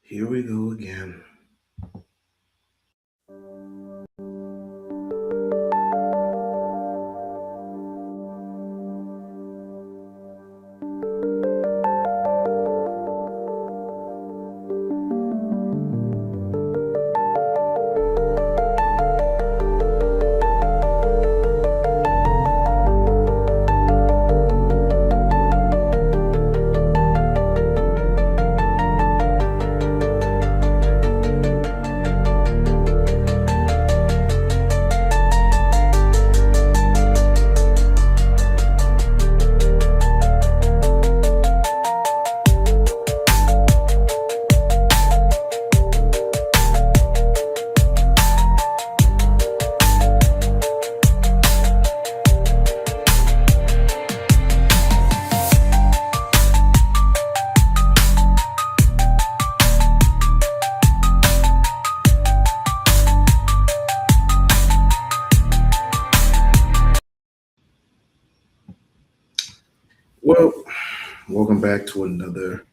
Here we go again. Well, welcome back to another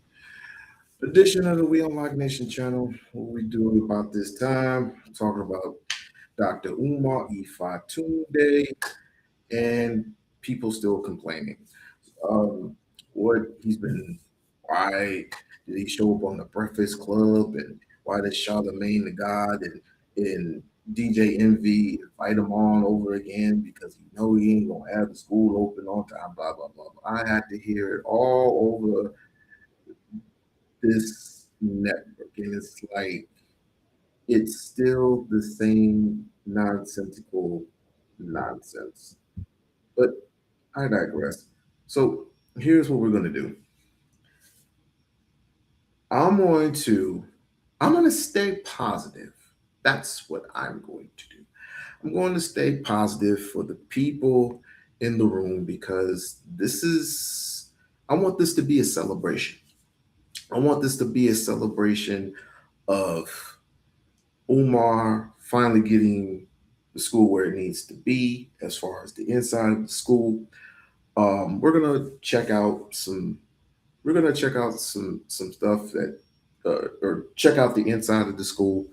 edition of the We-On-Loc Nation channel. What we do about this time, talking about Dr. Umar Ifatunde and people still complaining. Um, what he's been, why did he show up on the Breakfast Club, and why did Charlemagne the God and DJ Envy invite him on over again because he know he ain't gonna have the school open on time, blah blah blah. I had to hear it all over this network, and it's like it's still the same nonsensical nonsense. But I digress. So here's what we're gonna do. I'm going to I'm going to stay positive. That's what I'm going to do. I'm going to stay positive for the people in the room because I want this to be a celebration. I want this to be a celebration of Umar finally getting the school where it needs to be as far as the inside of the school. We're gonna check out some some stuff that or check out the inside of the school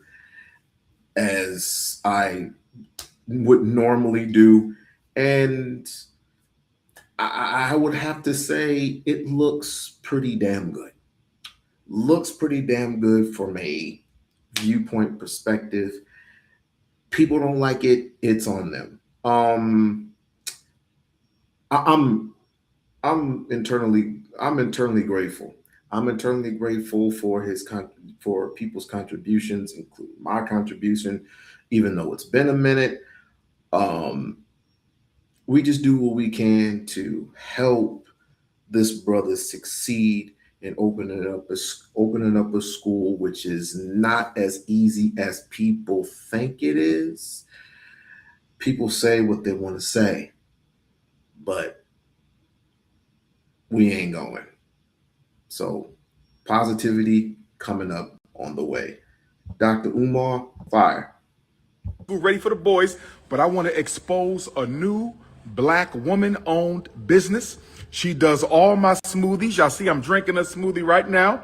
as I would normally do, and I would have to say it looks pretty damn good. Looks pretty damn good from a viewpoint perspective. People don't like it, it's on them. I'm I'm internally grateful. I'm internally grateful for for people's contributions, including my contribution, even though it's been a minute. Um, we just do what we can to help this brother succeed in opening up a school, which is not as easy as people think it is. People say what they want to say, but we ain't going. So positivity coming up on the way. Dr. Umar, fire. Ready for the boys, but I want to expose a new black woman-owned business. She does all my smoothies. Y'all see I'm drinking a smoothie right now.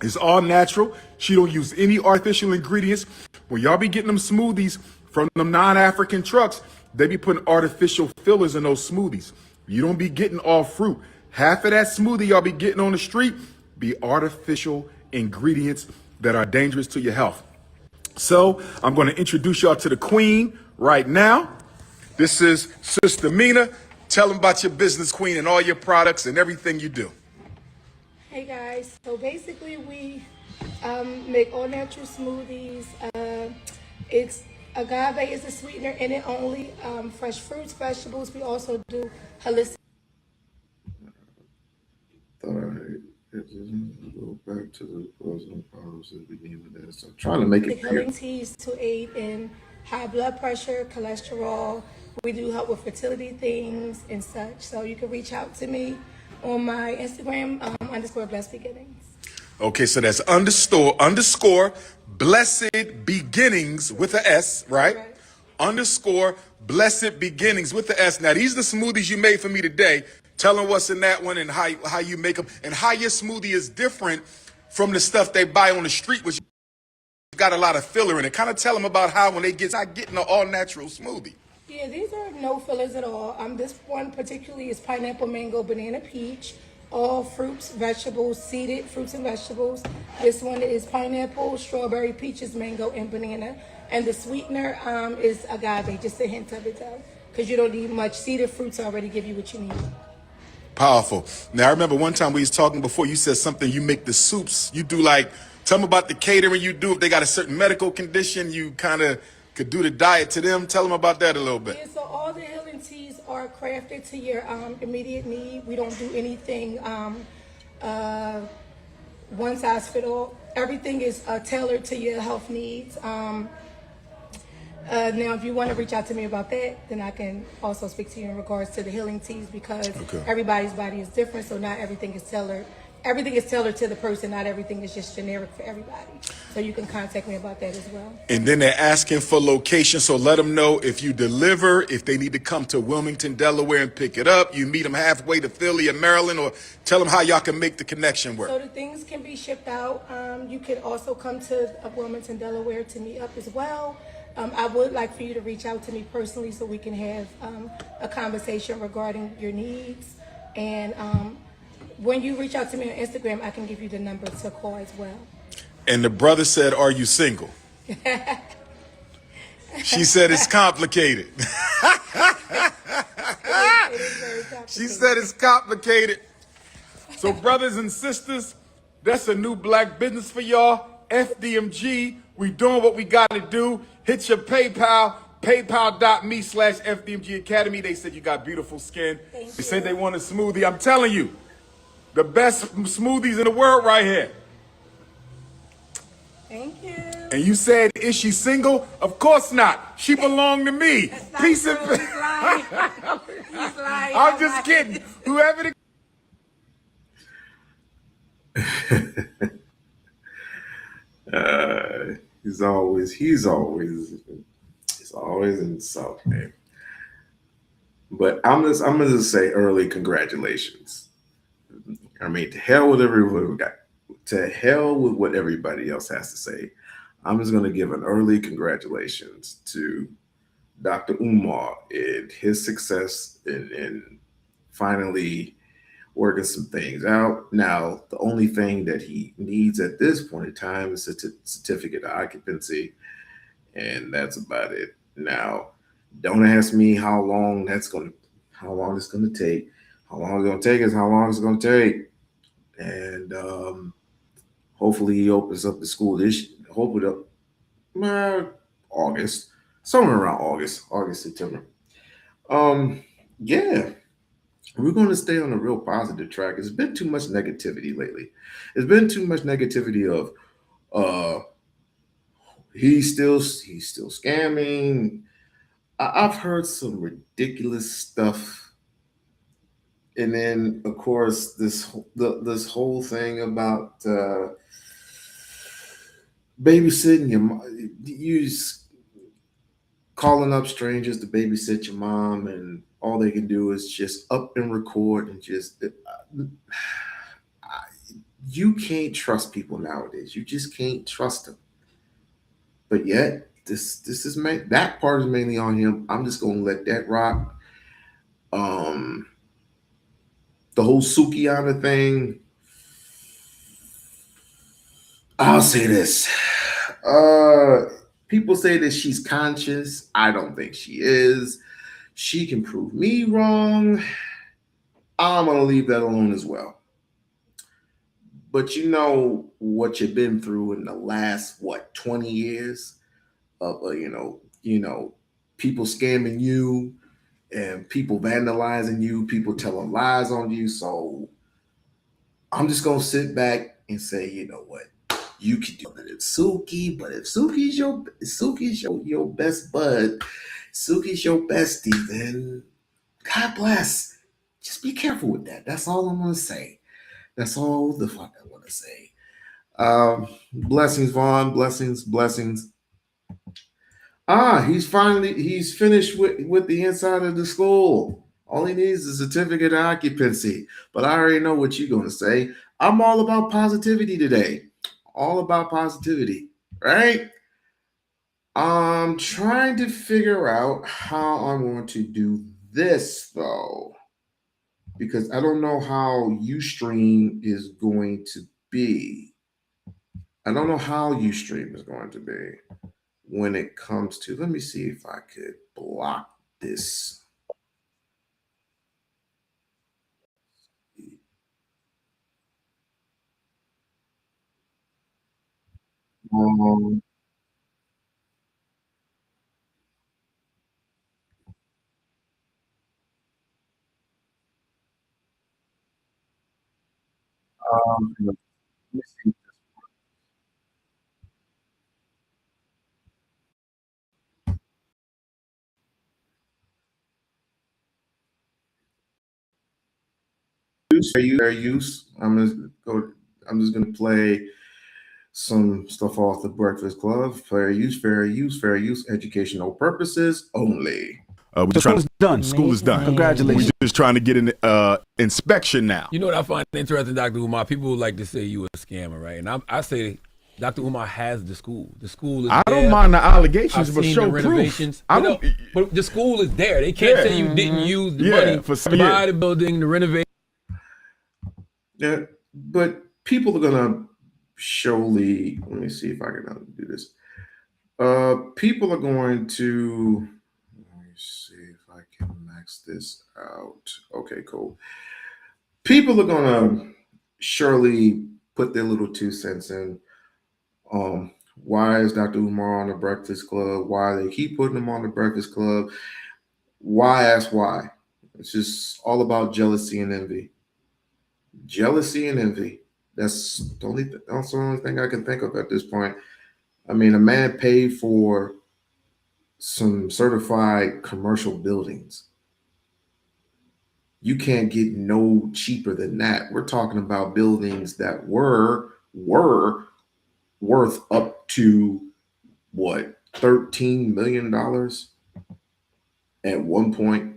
It's all natural. She don't use any artificial ingredients. When y'all be getting them smoothies from them non-African trucks, they be putting artificial fillers in those smoothies. You don't be getting all fruit. Half of that smoothie y'all be getting on the street be artificial ingredients that are dangerous to your health. So I'm going to introduce y'all to the queen right now. This is Sister Mina. Tell them about your business, queen, and all your products and everything you do. Hey guys, so basically we make all natural smoothies. It's agave is the sweetener in it only. Fresh fruits, vegetables. We also do holistic. Thought I go back to the frozen powers at the beginning of that. So I'm trying to make it clear. Healing teas to aid in high blood pressure, cholesterol. We do help with fertility things and such. So you can reach out to me on my Instagram, _ Blessed Beginnings. Okay, so that's underscore blessed beginnings with a S, right? Underscore blessed beginnings with the S. Now, these are the smoothies you made for me today. Tell them what's in that one and how you make them and how your smoothie is different from the stuff they buy on the street, which got a lot of filler in it. Kind of tell them about how when they get not getting an all natural smoothie. Yeah, these are no fillers at all. This one particularly is pineapple, mango, banana, peach. All fruits, vegetables, seeded fruits and vegetables. This one is pineapple, strawberry, peaches, mango, and banana. And the sweetener is agave, just a hint of it though, because you don't need much. Seeded fruits already give you what you need. Powerful. Now I remember one time we was talking before. You said something. You make the soups. You do like tell them about the catering you do. If they got a certain medical condition, you kind of could do the diet to them. Tell them about that a little bit. Yeah, so all the healing teas are crafted to your immediate need. We don't do anything one size fit all. Everything is tailored to your health needs. Now, if you want to reach out to me about that, then I can also speak to you in regards to the healing teas because everybody's body is different, so not everything is tailored. Everything is tailored to the person, not everything is just generic for everybody. So you can contact me about that as well. And then they're asking for location, so let them know if you deliver, if they need to come to Wilmington, Delaware and pick it up. You meet them halfway to Philly or Maryland, or tell them how y'all can make the connection work. So the things can be shipped out. You can also come to Wilmington, Delaware to meet up as well. I would like for you to reach out to me personally so we can have a conversation regarding your needs. And when you reach out to me on Instagram, I can give you the number to call as well. And the brother said, "Are you single?" She said it's complicated. It is very complicated. She said it's complicated. So brothers and sisters, that's a new black business for y'all. FDMG, we doing what we got to do. Hit your PayPal, paypal.me/FDMG Academy. They said you got beautiful skin. They said they want a smoothie. I'm telling you, the best smoothies in the world right here. Thank you. And you said, is she single? Of course not. She belonged to me. Peace and He's lying. He's lying. I'm just kidding. Whoever the He's always insulting. But I'm gonna say early congratulations. I mean, to hell with everyone we got. To hell with what everybody else has to say. I'm just gonna give an early congratulations to Dr. Umar and his success in finally working some things out. Now, the only thing that he needs at this point in time is a certificate of occupancy, and that's about it. Now, don't ask me how long it's going to take. How long it's going to take is how long it's going to take. And hopefully he opens up the school August, somewhere around August, September. Yeah. We're going to stay on a real positive track. It's been too much negativity lately. It's been too much negativity of he's still scamming. I've heard some ridiculous stuff. And then of course this whole thing about babysitting you calling up strangers to babysit your mom, and all they can do is just up and record and just you can't trust people nowadays. You just can't trust them. But yet this is that part is mainly on him. I'm just gonna let that rock. The whole Sukiana thing. I'll say this. People say that she's conscious. I don't think she is. She can prove me wrong. I'm going to leave that alone as well. But you know what you've been through in the last, 20 years of, people scamming you and people vandalizing you, people telling lies on you. So I'm just going to sit back and say, you know what? You can do it. It's Suki, but if Suki's your best bud, Suki's your bestie, then God bless. Just be careful with that. That's all I'm gonna say. That's all the fuck I want to say. Blessings, Vaughn. Blessings. He's finished with the inside of the skull. All he needs is a certificate of occupancy. But I already know what you're going to say. I'm all about positivity today. All about positivity, right? I'm trying to figure out how I'm going to do this though, because I don't know how Ustream is going to be. I don't know how Ustream is going to be when it comes to, let me see if I could block this. Um, let me see. Fair use. I'm just gonna play some stuff off the Breakfast Club. Fair use, fair use, fair use. Educational purposes only. We just School is done. School is done. Congratulations. We just trying to get an inspection now. You know what I find interesting, Dr. Umar? People would like to say you a scammer, right? And I say Dr. Umar has the school. The school is I there. don't mind the allegations, I've but seen show the proof. renovations. I But, don't. but the school is there. They can't say you didn't use the money for to buy the building, to renovate. Yeah, but people are gonna surely. Let me see if I can do this. People are going to. Let me see if I can max this out. Okay, cool. People are gonna surely put their little 2 cents in. Why is Dr. Umar on the Breakfast Club? Why they keep putting him on the Breakfast Club? Why ask why? It's just all about jealousy and envy. Jealousy and envy. That's the only thing I can think of at this point. I mean, a man paid for some certified commercial buildings. You can't get no cheaper than that. We're talking about buildings that were worth up to what, $13 million at one point,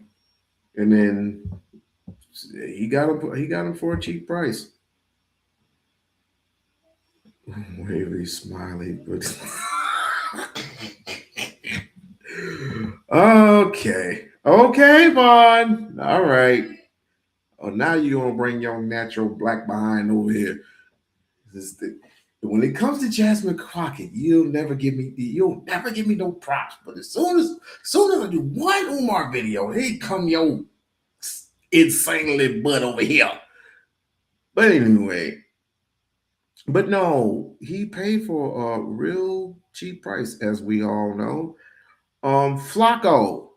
and then he got him for a cheap price. Wavy, smiley, but okay, Vaughn. All right. Oh, now you gonna bring your natural black behind over here. When it comes to Jasmine Crockett, you'll never give me no props. But as soon as I do one Umar video, here come your insanely butt over here. But anyway, but no, he paid for a real cheap price, as we all know. Flacco.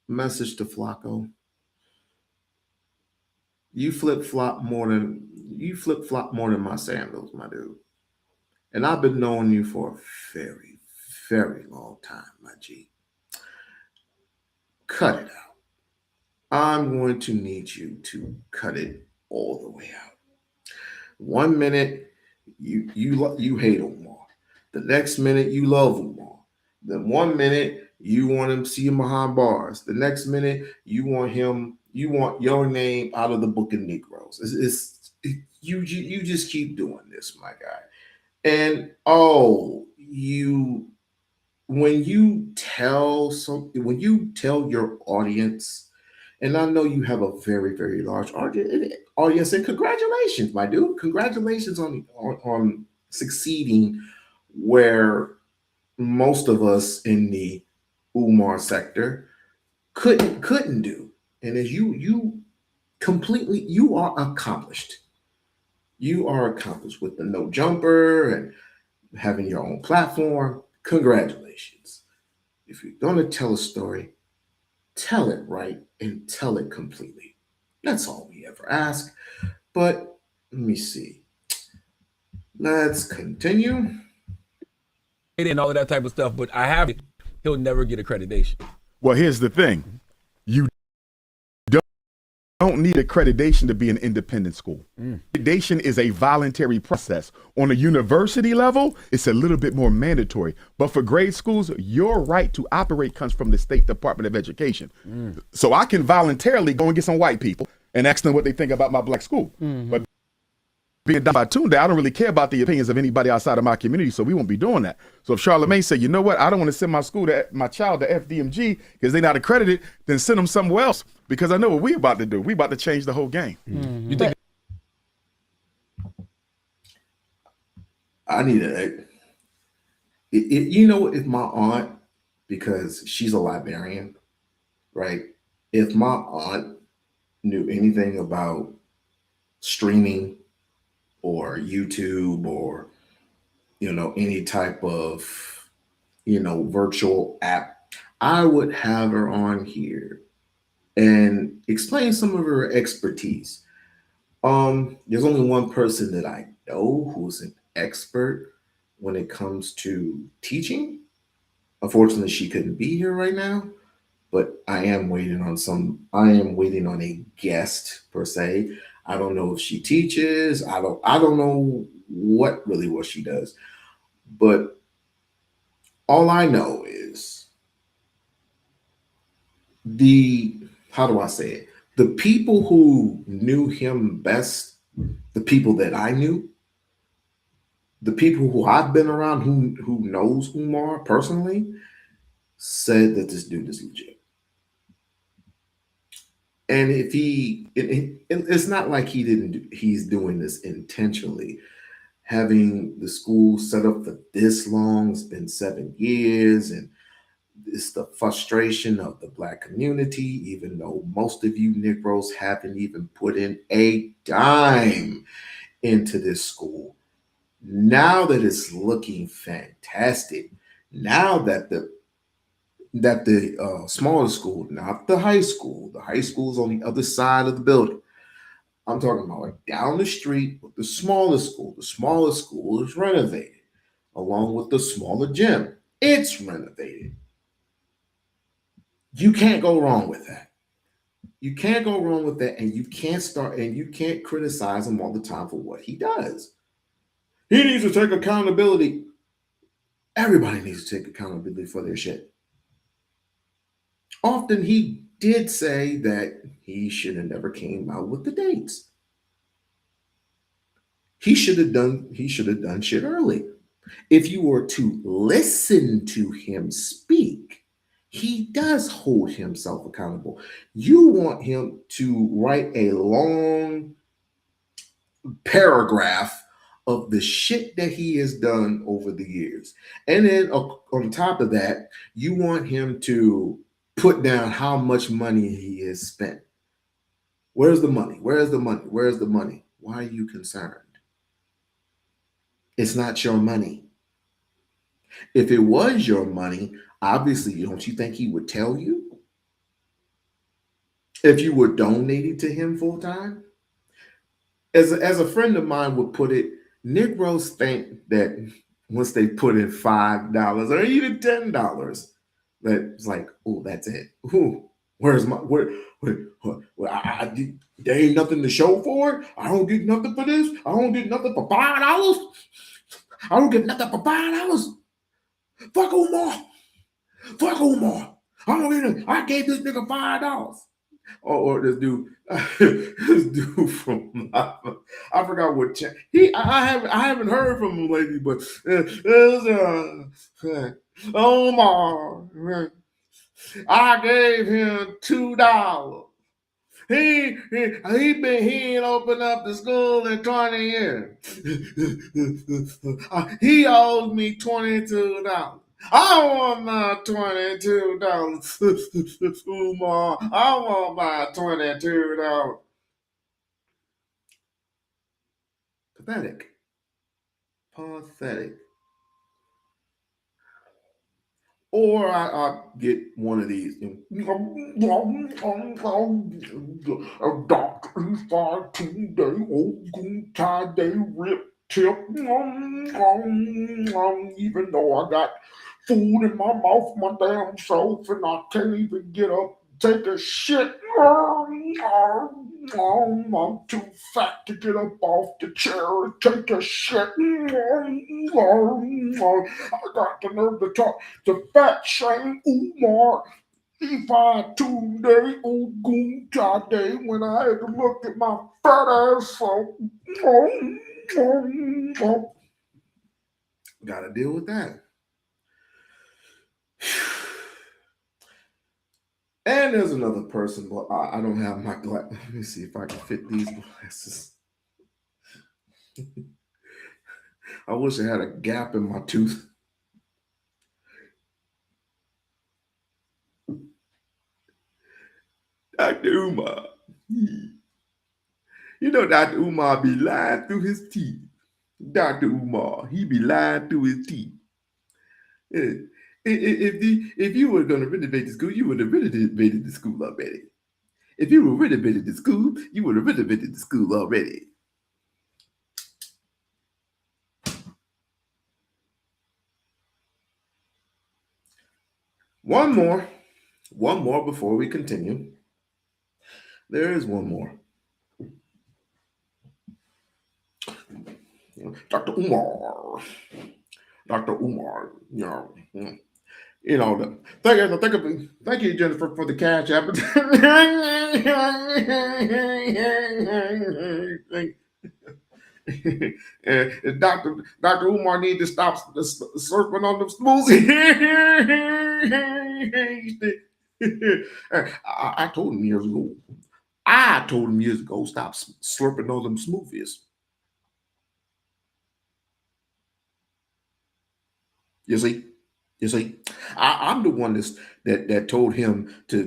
Message to Flacco. You flip flop more than my sandals, my dude. And I've been knowing you for a very, very long time, my G. Cut it out. I'm going to need you to cut it all the way out. 1 minute you hate Omar. The next minute you love Omar. Then 1 minute you want him to see him behind bars. The next minute you want your name out of the book of Negroes. You just keep doing this, my guy. And when you tell your audience, and I know you have a very, very large audience, and congratulations, my dude. Congratulations on succeeding where most of us in the Umar sector couldn't do. And as you are accomplished. You are accomplished with the no jumper and having your own platform. Congratulations. If you're going to tell a story, tell it right and tell it completely. That's all we ever ask. But let me see. Let's continue. And all of that type of stuff, but he'll never get accreditation. Well, here's the thing. You don't don't need accreditation to be an independent school. Accreditation is a voluntary process. On a university level, it's a little bit more mandatory. But for grade schools, your right to operate comes from the State Department of Education. So I can voluntarily go and get some white people and ask them what they think about my black school. But being Dr. Ifatunde, I don't really care about the opinions of anybody outside of my community, so we won't be doing that. So if Charlamagne said, you know what, I don't want to send my child to FDMG because they're not accredited, then send them somewhere else, because I know what we're about to do. We're about to change the whole game. You think I need you know, if my aunt, because she's a librarian, right? If my aunt knew anything about streaming or YouTube or, you know, any type of, you know, virtual app, I would have her on here and explain some of her expertise. There's only one person that I know who's an expert when it comes to teaching. Unfortunately, she couldn't be here right now, but I am waiting on a guest per se. I don't know if she teaches. I don't know what she does. But all I know is how do I say it? The people who knew him best, the people that I knew, the people who I've been around who knows Umar personally, said that this dude is legit. And if it's not like he's doing this intentionally. Having the school set up for this long, it's been 7 years, and it's the frustration of the Black community, even though most of you Negroes haven't even put in a dime into this school. Now that it's looking fantastic, now that the smaller school, not the high school is on the other side of the building. I'm talking about like down the street with the smaller school. The smaller school is renovated, along with the smaller gym. It's renovated. You can't go wrong with that. You can't go wrong with that, and you can't criticize him all the time for what he does. He needs to take accountability. Everybody needs to take accountability for their shit. Often he did say that he should have never came out with the dates. He should have done shit early. If you were to listen to him speak, he does hold himself accountable. You want him to write a long paragraph of the shit that he has done over the years. And then on top of that, you want him to put down how much money he has spent. Where's the money? Where's the money? Where's the money? Why are you concerned? It's not your money. If it was your money, obviously, don't you think he would tell you? If you were donating to him full time? As a friend of mine would put it, Negroes think that once they put in $5 or even $10, that it's like, oh, that's it. Ooh, where's my there ain't nothing to show for it. I don't get nothing for this. I don't get nothing for $5. I don't get nothing for $5. Fuck Umar. Fuck Umar. I gave this nigga $5. Or this dude, from I forgot what I haven't heard from him lately, but Omar, I gave him $2. He ain't opened up the school in 20 years. He owes me $22. I want my $22. Umar, I want my $22. Pathetic. Or I get one of these. Dr. Ifatunde, old tie day rip tip. Even though I got food in my mouth my damn self and I can't even get up take a shit. I'm too fat to get up off the chair and take a shit. I got the nerve to talk to fat shame Umar Ifatunde Oguntade when I had to look at my fat ass. Gotta deal with that. And there's another person, but I don't have my glass. Let me see if I can fit these glasses. I wish I had a gap in my tooth. Dr. Umar. You know Dr. Umar be lying through his teeth. Dr. Umar, he be lying through his teeth. If you were going to renovate the school, you would have renovated the school already. If you were renovated the school, you would have renovated the school already. One more before we continue. There is one more. Dr. Umar, thank you, Jennifer, for the cash app. Dr. Umar need to stop slurping on them smoothies. I told him years ago. Stop slurping on them smoothies. You see, I'm the one that told him to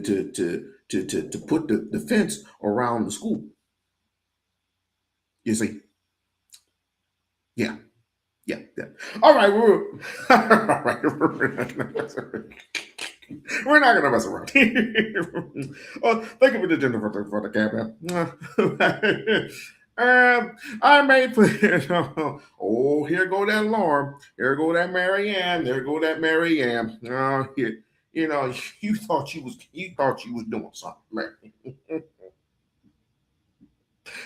put the fence around the school. You see, yeah. All right, we're not gonna mess around. Oh, thank you for the dinner for the cab. I made for oh, here go that alarm. Here go that Mary Ann. There go that Mary Ann. You know, you thought you was doing something, man.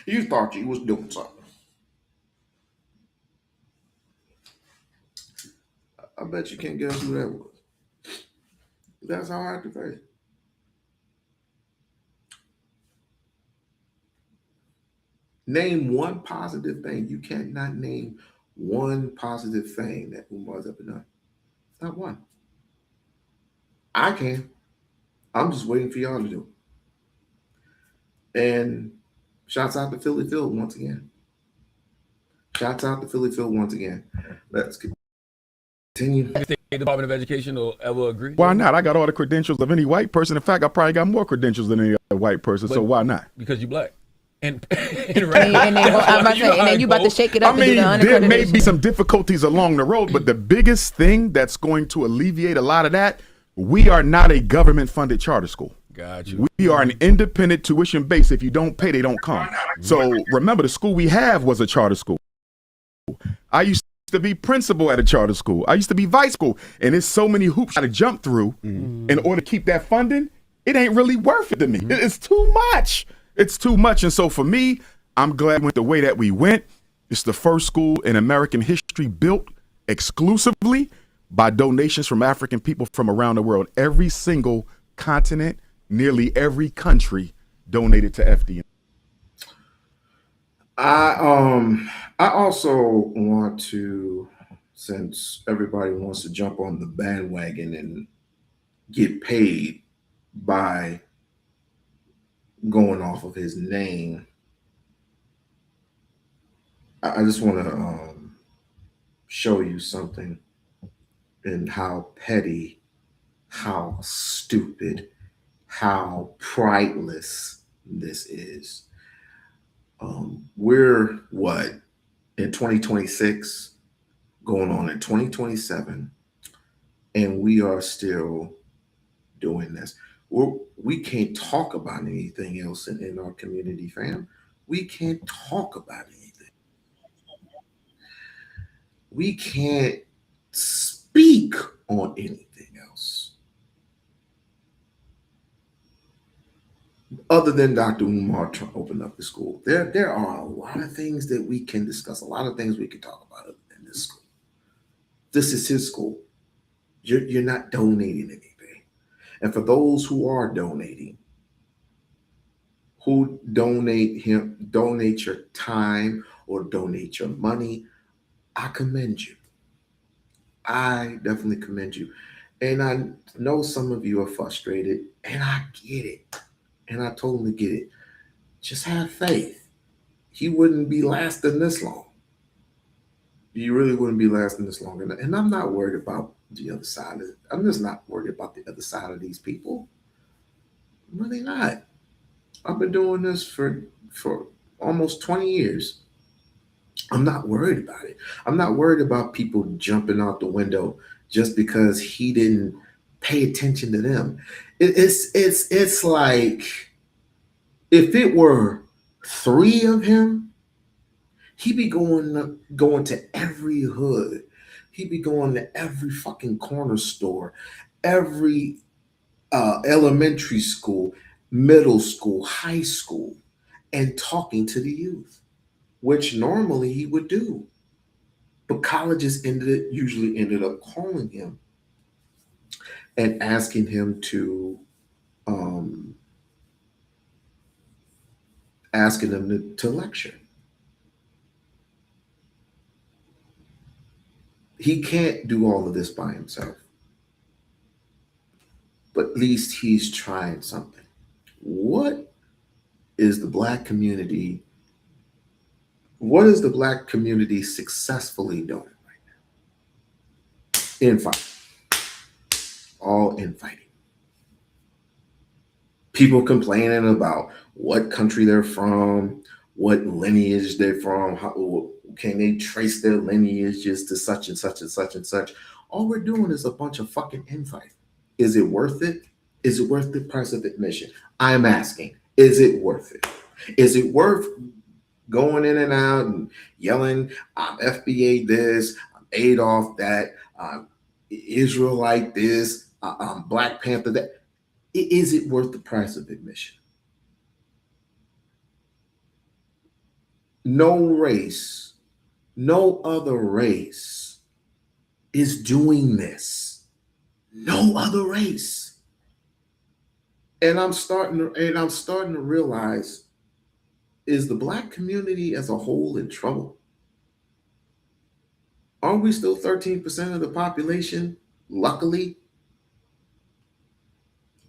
You thought you was doing something. I bet you can't guess who that was. That's how I have to face. Name one positive thing. You cannot name one positive thing that Umar's ever done. Not one. I can. I'm just waiting for y'all to do it. And shouts out to Philly Phil once again. Let's continue. The State Department of Education will ever agree? Why not? I got all the credentials of any white person. In fact, I probably got more credentials than any other white person. So why not? Because you black. And then you about to shake it up. I mean, there may be some difficulties along the road, but the biggest thing that's going to alleviate a lot of that, we are not a government-funded charter school. Got you. We are an independent tuition base. If you don't pay, they don't come. So remember, the school we have was a charter school. I used to be principal at a charter school. I used to be vice school. And there's so many hoops I got to jump through in order to keep that funding. It ain't really worth it to me. It's too much. It's too much. And so for me, I'm glad with the way that we went. It's the first school in American history built exclusively by donations from African people from around the world. Every single continent, nearly every country donated to FDM. I also want to, since everybody wants to jump on the bandwagon and get paid by going off of his name, I just want to show you something and how petty, how stupid, how prideless this is. We're what, in 2026, going on in 2027, and we are still doing this. We can't talk about anything else in our community, fam. We can't talk about anything. We can't speak on anything else. other than Dr. Umar opened up the school, there are a lot of things that we can discuss, a lot of things we can talk about in this school. This is his school. You're not donating anything. And for those who are donating, who donate your time or donate your money, I commend you. I definitely commend you. And I know some of you are frustrated, and I get it. And I totally get it. Just have faith. He wouldn't be lasting this long. You really wouldn't be lasting this long. And I'm not worried about the other side. I'm just not worried about the other side of these people. I'm really not. I've been doing this for almost 20 years. I'm not worried about it. I'm not worried about people jumping out the window just because he didn't pay attention to them. It's like if it were 3 of him, he'd be going to every hood. He'd be going to every fucking corner store, every elementary school, middle school, high school, and talking to the youth, which normally he would do. But colleges usually ended up calling him and asking him to to lecture. He can't do all of this by himself. But at least he's trying something. What is the black community successfully doing right now? Infighting. All infighting. People complaining about what country they're from, what lineage they're from, how can they trace their lineages to such and such and such and such. All we're doing is a bunch of fucking infighting. Is it worth it? Is it worth the price of admission? I'm asking, is it worth it? Is it worth going in and out and yelling, I'm FBA this, I'm Adolf that, I'm Israelite this, I'm Black Panther that? Is it worth the price of admission? No race, no other race is doing this. No other race. And I'm starting to realize, is the black community as a whole in trouble? Aren't we still 13% of the population? Luckily.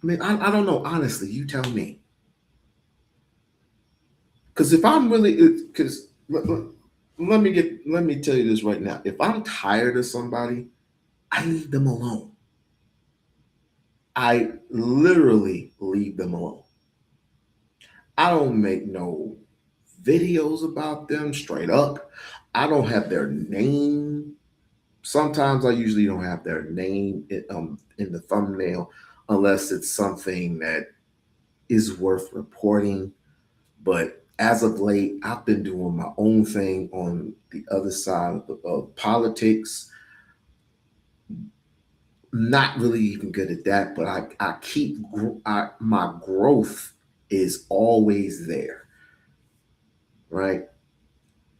I mean, I don't know. Honestly, you tell me. Because if I'm really, because let me tell you this right now. If I'm tired of somebody, I leave them alone. I literally leave them alone. I don't make no videos about them straight up. I don't have their name. Sometimes I usually don't have their name in the thumbnail unless it's something that is worth reporting. But as of late, I've been doing my own thing on the other side of politics. Not really even good at that, but my growth is always there, right?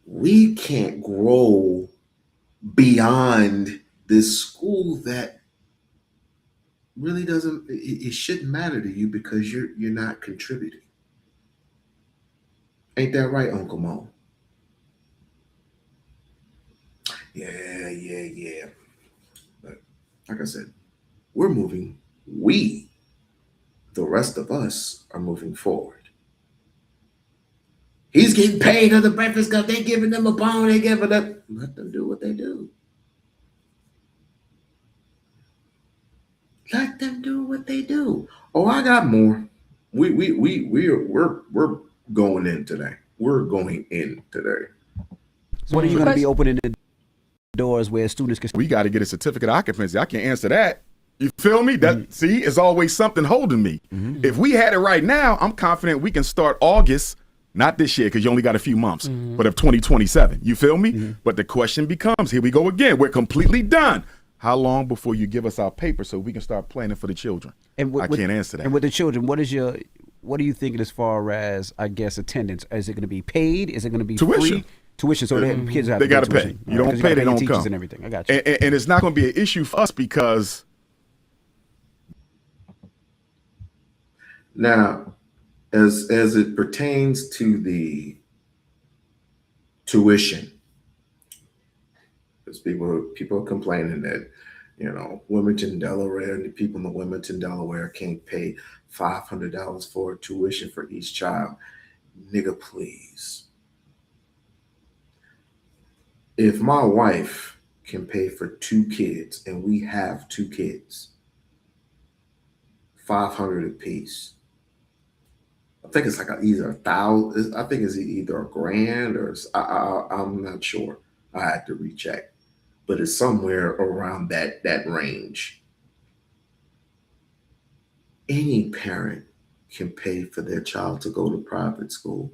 We can't grow beyond this school that really doesn't, it shouldn't matter to you because you're not contributing. Ain't that right, Uncle Mo? Yeah. But like I said, we're moving. The rest of us are moving forward. He's getting paid on the Breakfast Club. They giving them a bone. They giving them. Let them do what they do. Let them do what they do. Oh, I got more. We're going in today. We're going in today. What are you going to be opening the doors where students can? We got to get a certificate of occupancy. I can't answer that. You feel me? That see, it's always something holding me. If we had it right now, I'm confident we can start August, not this year because you only got a few months, but of 2027. You feel me? But the question becomes, here we go again. We're completely done. How long before you give us our paper so we can start planning for the children? And I can't answer that. And with the children, what is what are you thinking as far as, I guess, attendance? Is it going to be paid? Is it going to be Tuition. free? Tuition. So the kids have They to pay got to pay. tuition. You don't 'cause pay, gotta they your don't teachers come. and everything. I got you. And it's not going to be an issue for us because Now, as it pertains to the tuition, because people are complaining that, you know, Wilmington, Delaware, and the people in Wilmington, Delaware can't pay $500 for tuition for each child. Nigga, please. If my wife can pay for 2 kids, and we have 2 kids, $500 a piece. I think it's like either $1,000. I think it's either $1,000 or I'm not sure. I had to recheck, but it's somewhere around that range. Any parent can pay for their child to go to private school.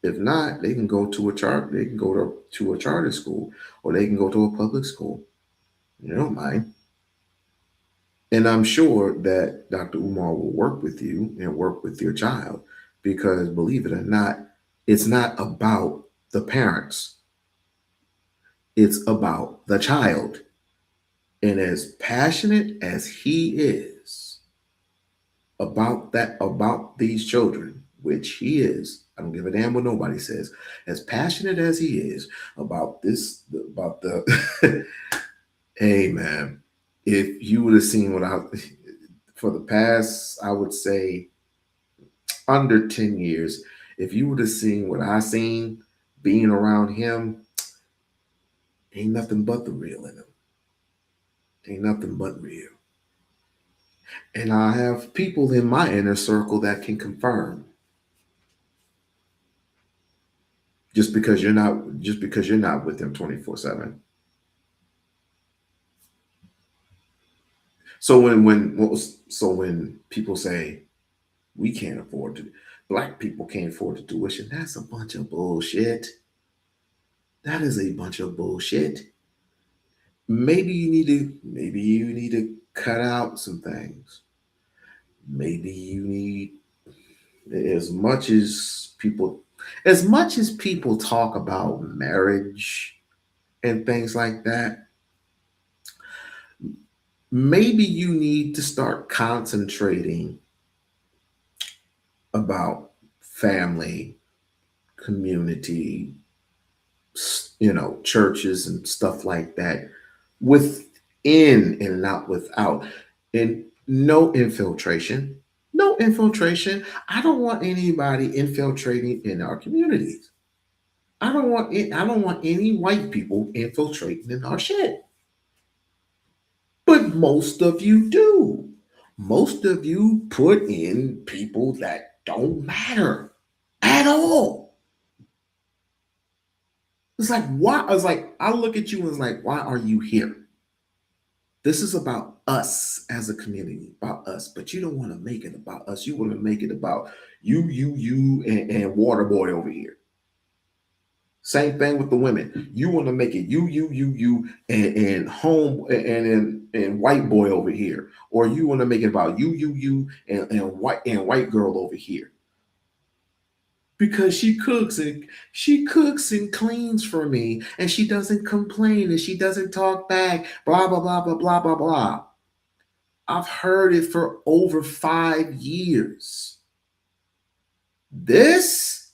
If not, they can go to a charter. They can go to a charter school, or they can go to a public school. You don't mind. And I'm sure that Dr. Umar will work with you and work with your child, because believe it or not, it's not about the parents. It's about the child. And as passionate as he is about these children, which he is, I don't give a damn what nobody says, as passionate as he is about the hey man, if you would have seen for the past, I would say under 10 years, if you would have seen what I seen being around him, ain't nothing but the real in him. Ain't nothing but real. And I have people in my inner circle that can confirm. Just because you're not with them 24/7. So when people say we can't afford to, black people can't afford the tuition, that's a bunch of bullshit. That is a bunch of bullshit. Maybe you need to cut out some things. Maybe you need, as much as people talk about marriage and things like that, maybe you need to start concentrating about family, community, churches and stuff like that, within and not without. And no infiltration. No infiltration. I don't want anybody infiltrating in our communities. I don't want any white people infiltrating in our shit. But most of you do. Most of you put in people that don't matter at all. It's like, why? I look at you and it's like, why are you here? This is about us as a community, about us. But you don't want to make it about us. You want to make it about you, and Waterboy over here. Same thing with the women. You want to make it you, and home and white boy over here, or you want to make it about you, and white girl over here. Because she cooks and cleans for me, and she doesn't complain and she doesn't talk back, blah blah blah blah blah blah blah. I've heard it for over 5 years. This,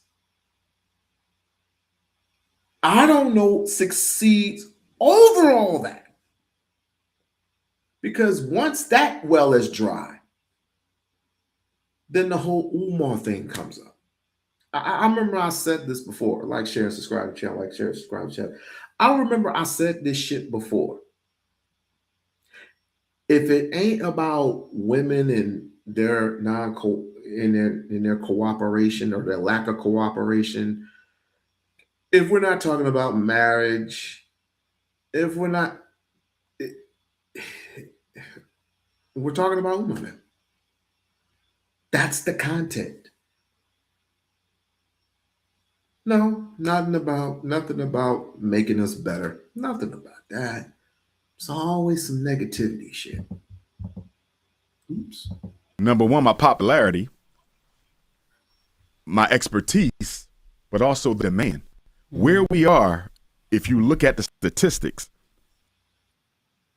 I don't know, succeeds over all that. Because once that well is dry, then the whole Umar thing comes up. I remember I said this before. Like, share, subscribe to channel. Like, share, subscribe to channel. I remember I said this shit before. If it ain't about women and their in their cooperation or their lack of cooperation, if we're not talking about marriage, if we're not, we're talking about women. That's the content. No, nothing about making us better. Nothing about that. It's always some negativity shit. Oops. number one, my popularity. my expertise, but also the demand. Where we are, if you look at the statistics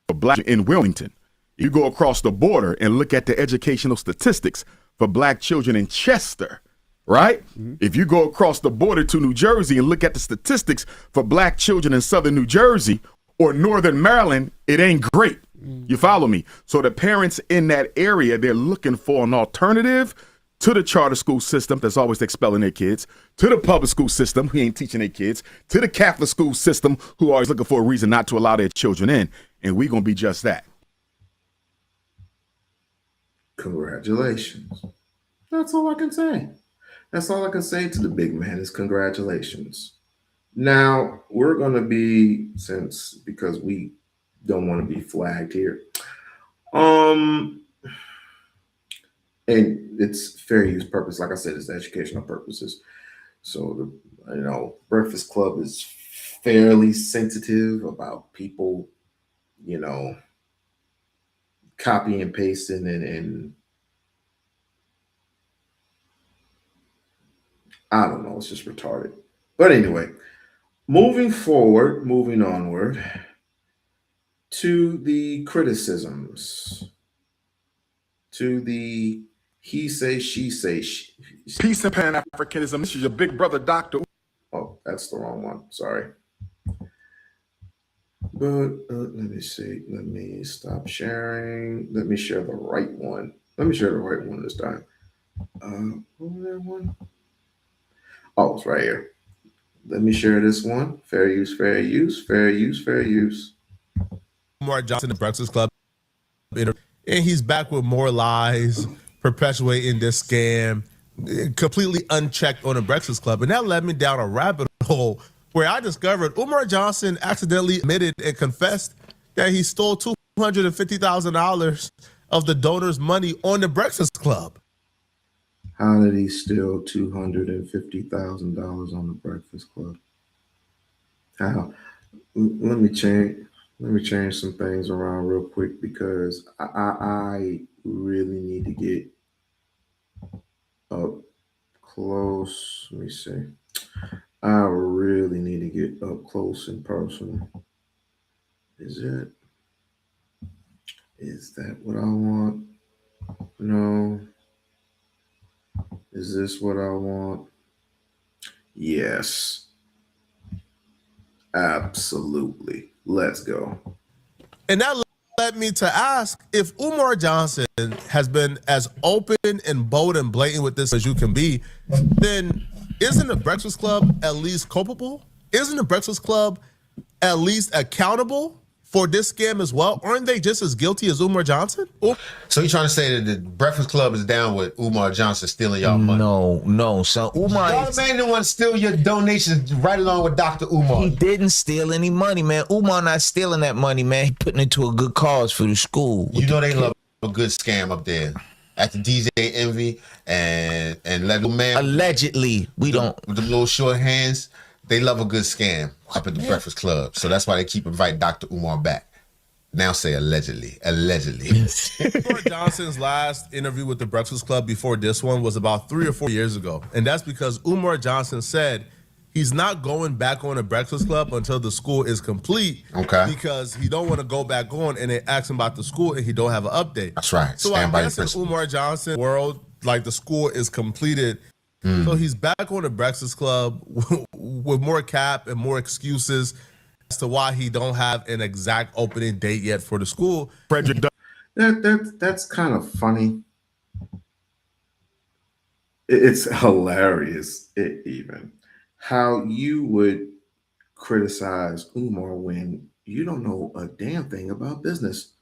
for black in Wilmington, you go across the border and look at the educational statistics for black children in Chester, right? If you go across the border to New Jersey and look at the statistics for black children in southern New Jersey or northern Maryland, it ain't great. You follow me? So the parents in that area, they're looking for an alternative to the charter school system that's always expelling their kids, to the public school system who ain't teaching their kids, to the Catholic school system who are always looking for a reason not to allow their children in. And we're going to be just that. Congratulations. That's all I can say. That's all I can say to the big man is congratulations. Now, we're going to be, because we don't want to be flagged here. And it's fair use purpose. Like I said, it's educational purposes. So, Breakfast Club is fairly sensitive about people, copy and pasting and I don't know. It's just retarded. But anyway, moving onward to the criticisms, to the he say, she say. Peace and Pan-Africanism. This is your big brother, Dr. Oh, that's the wrong one. Sorry. But let me see. Let me stop sharing. Let me share the right one. Let me share the right one this time. What was that one? Oh, it's right here. Let me share this one. Fair use, fair use, fair use, fair use. Umar Johnson, the Breakfast Club, and he's back with more lies, perpetuating this scam, completely unchecked on the Breakfast Club. And that led me down a rabbit hole where I discovered Umar Johnson accidentally admitted and confessed that he stole $250,000 of the donors' money on the Breakfast Club. How did he steal $250,000 on the Breakfast Club? How? Let me change some things around real quick because I really need to get up close. Let me see. I really need to get up close and personal. Is that what I want? No. Is this what I want? Yes. Absolutely. Let's go. And that led me to ask if Umar Johnson has been as open and bold and blatant with this as you can be, then isn't the Breakfast Club at least culpable? Isn't the Breakfast Club at least accountable for this scam as well? Aren't they just as guilty as Umar Johnson? So you're trying to say that the Breakfast Club is down with Umar Johnson stealing y'all money? No. So Umar, y'all man didn't want to steal your donations right along with Dr. Umar. He didn't steal any money, man. Umar not stealing that money, man. He putting it to a good cause for the school. You know they love a good scam up there. At the DJ Envy and let little man allegedly with the little short hands, they love a good scam up at the Breakfast Club. So that's why they keep inviting Dr. Umar back. Now say allegedly. Umar Johnson's last interview with the Breakfast Club before this one was about 3 or 4 years ago. And that's because Umar Johnson said he's not going back on the Breakfast Club until the school is complete. Okay. Because he don't want to go back on and they ask him about the school and he don't have an update. That's right. So I guess in Umar Johnson's world, like the school is completed. So he's back on the Breakfast Club with more cap and more excuses as to why he don't have an exact opening date yet for the school. Frederick, that's kind of funny. It's hilarious, even how you would criticize Umar when you don't know a damn thing about business.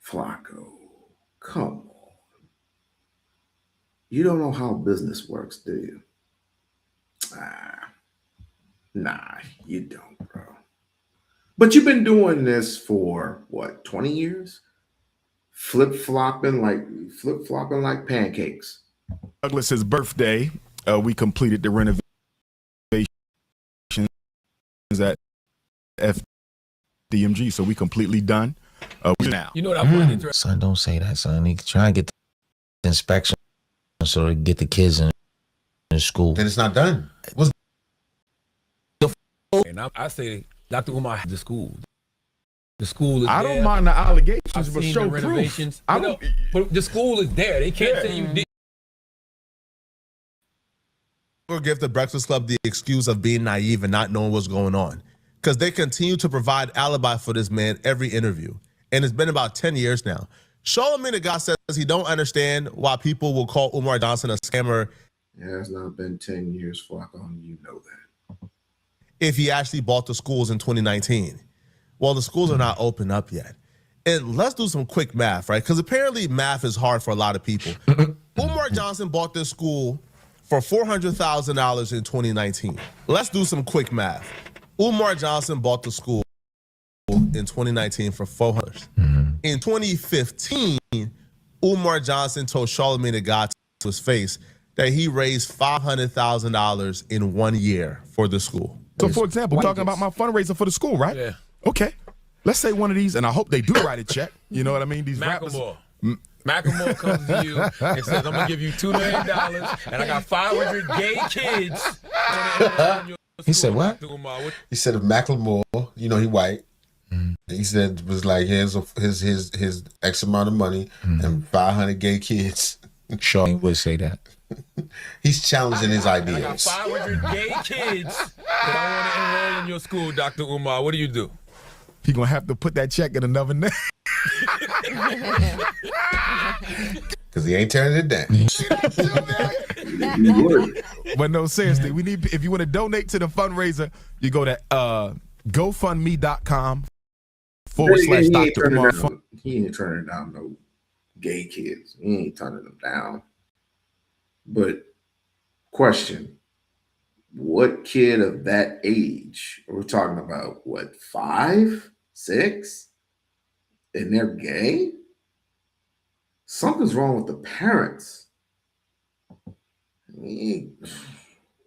Flacco, come on. You don't know how business works, do you? Nah, you don't, bro. But you've been doing this for what, 20 years? Flip-flopping like pancakes. Douglas's birthday, we completed the renovations at FDMG, so we completely done. Now, you know what I find interesting? Son, don't say that, son. He try and get the inspection so to get the kids in school. Then it's not done. What's And I say Dr. Umar has the school. The school is I there. don't mind the allegations, I've but seen show the proof. renovations. I You know, don't. but the school is there. They can't say you did. Or give the Breakfast Club the excuse of being naive and not knowing what's going on, because they continue to provide alibi for this man every interview, and it's been about 10 years now. Charlamagne the God says he don't understand why people will call Umar Johnson a scammer. It has not been 10 years, Flacco, you know that. If he actually bought the schools in 2019. Well, the schools are not open up yet. And let's do some quick math, right? Because apparently math is hard for a lot of people. Umar Johnson bought this school for $400,000 in 2019. Let's do some quick math. Umar Johnson bought the school in 2019 for $400. In 2015, Umar Johnson told Charlamagne the God to his face that he raised $500,000 in 1 year for the school. So, for example, talking about my fundraiser for the school, right? Yeah. Okay. Let's say one of these, and I hope they do write a check. You know what I mean? These rappers. Macklemore comes to you and says, I'm going to give you $2 million, and I got 500 gay kids. He said what? He said of Macklemore, you know, he white. He said it was like his X amount of money and 500 gay kids. Charlamagne would say that. He's challenging his I got ideas. 500 gay kids that I want to enroll in your school, Dr. Umar. What do you do? He gonna have to put that check in another name. Because he ain't turning it down. But no, seriously, we need. If you want to donate to the fundraiser, you go to GoFundMe.com / Dr. Umar. He ain't turning down no gay kids. He ain't turning them down. But question, what kid of that age, we're talking about what, 5, 6, and they're gay? Something's wrong with the parents.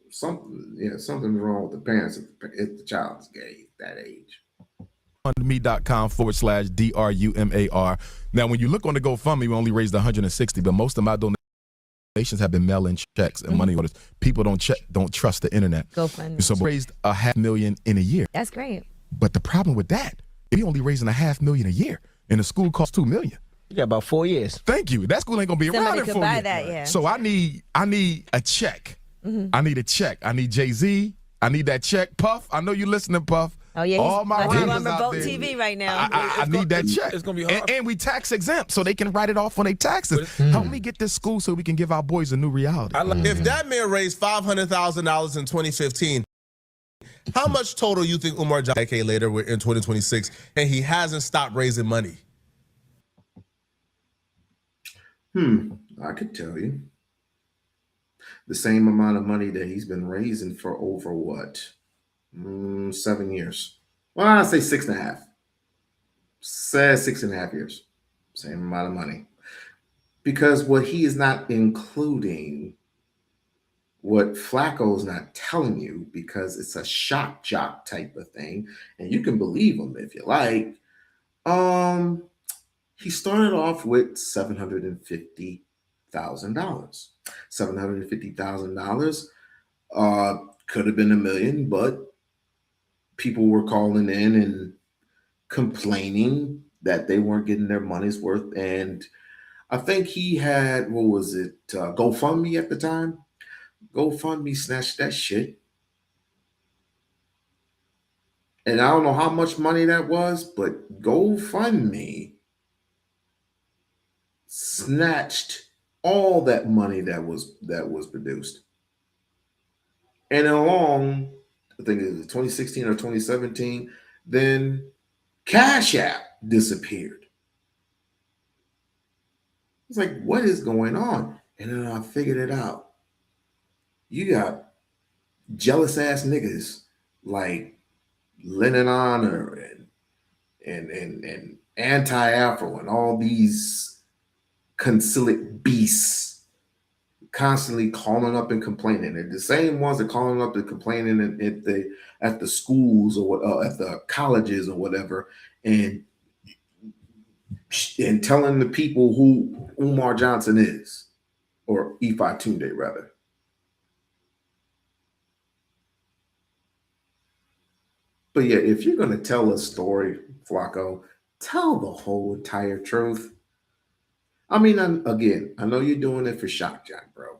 Something's wrong with the parents if the child's gay at that age. GoFundMe.com / DRUMAR. Now, when you look on the GoFundMe, we only raised 160, but most of my donations have been mail-in checks and money orders. People don't trust the internet. GoFundMe. So we raised $500,000 in a year. That's great. But the problem with that, we only raising $500,000 a year, and the school costs $2 million. You got about 4 years. Thank you. That school ain't gonna be Somebody around in could 4 buy years. that, yeah. So I need a check. I need a check. I need Jay-Z. I need that check. Puff, I know you listening, Puff. Oh yeah, all my he's rappers on out Revolt there. TV right now. I need that check. It's gonna be hard. And we tax exempt, so they can write it off on their taxes. Help me get this school so we can give our boys a new reality. If that man raised $500,000 in 2015, how much total you think Umar Johnson, a decade later, we're in 2026, and he hasn't stopped raising money? I could tell you. The same amount of money that he's been raising for over what? 7 years. Well, I say 6.5. Say 6.5 years. Same amount of money. Because what he is not including, what Flacco's not telling you, because it's a shock jock type of thing, and you can believe him if you like. He started off with $750,000. $750,000 could have been $1 million, but people were calling in and complaining that they weren't getting their money's worth. And I think he had, what was it, GoFundMe at the time? GoFundMe snatched that shit. And I don't know how much money that was, but GoFundMe snatched all that money that was produced. And along, I think it was 2016 or 2017, then Cash App disappeared. It's like, what is going on? And then I figured it out. You got jealous ass niggas like Lennon Honor and Anti-Afro and all these conciliate beasts constantly calling up and complaining. They're the same ones that calling up and complaining at the schools or at the colleges or whatever, and telling the people who Umar Johnson is or Ifatunde rather. But yeah, if you're going to tell a story, Flacco, tell the whole entire truth. I mean, again, I know you're doing it for shock jock, bro.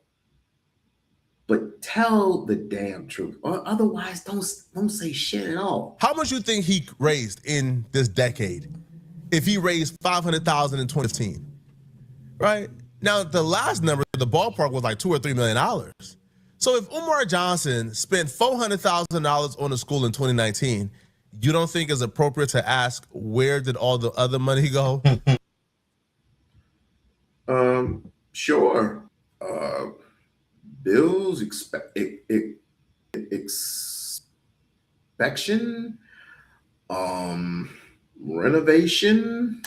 But tell the damn truth, or otherwise, don't say shit at all. How much you think he raised in this decade? If he raised 500,000 in 2015, right? Now the last number, the ballpark was like $2 or $3 million. So if Umar Johnson spent $400,000 on a school in 2019, you don't think it's appropriate to ask where did all the other money go? Sure. Bills, inspection, renovation,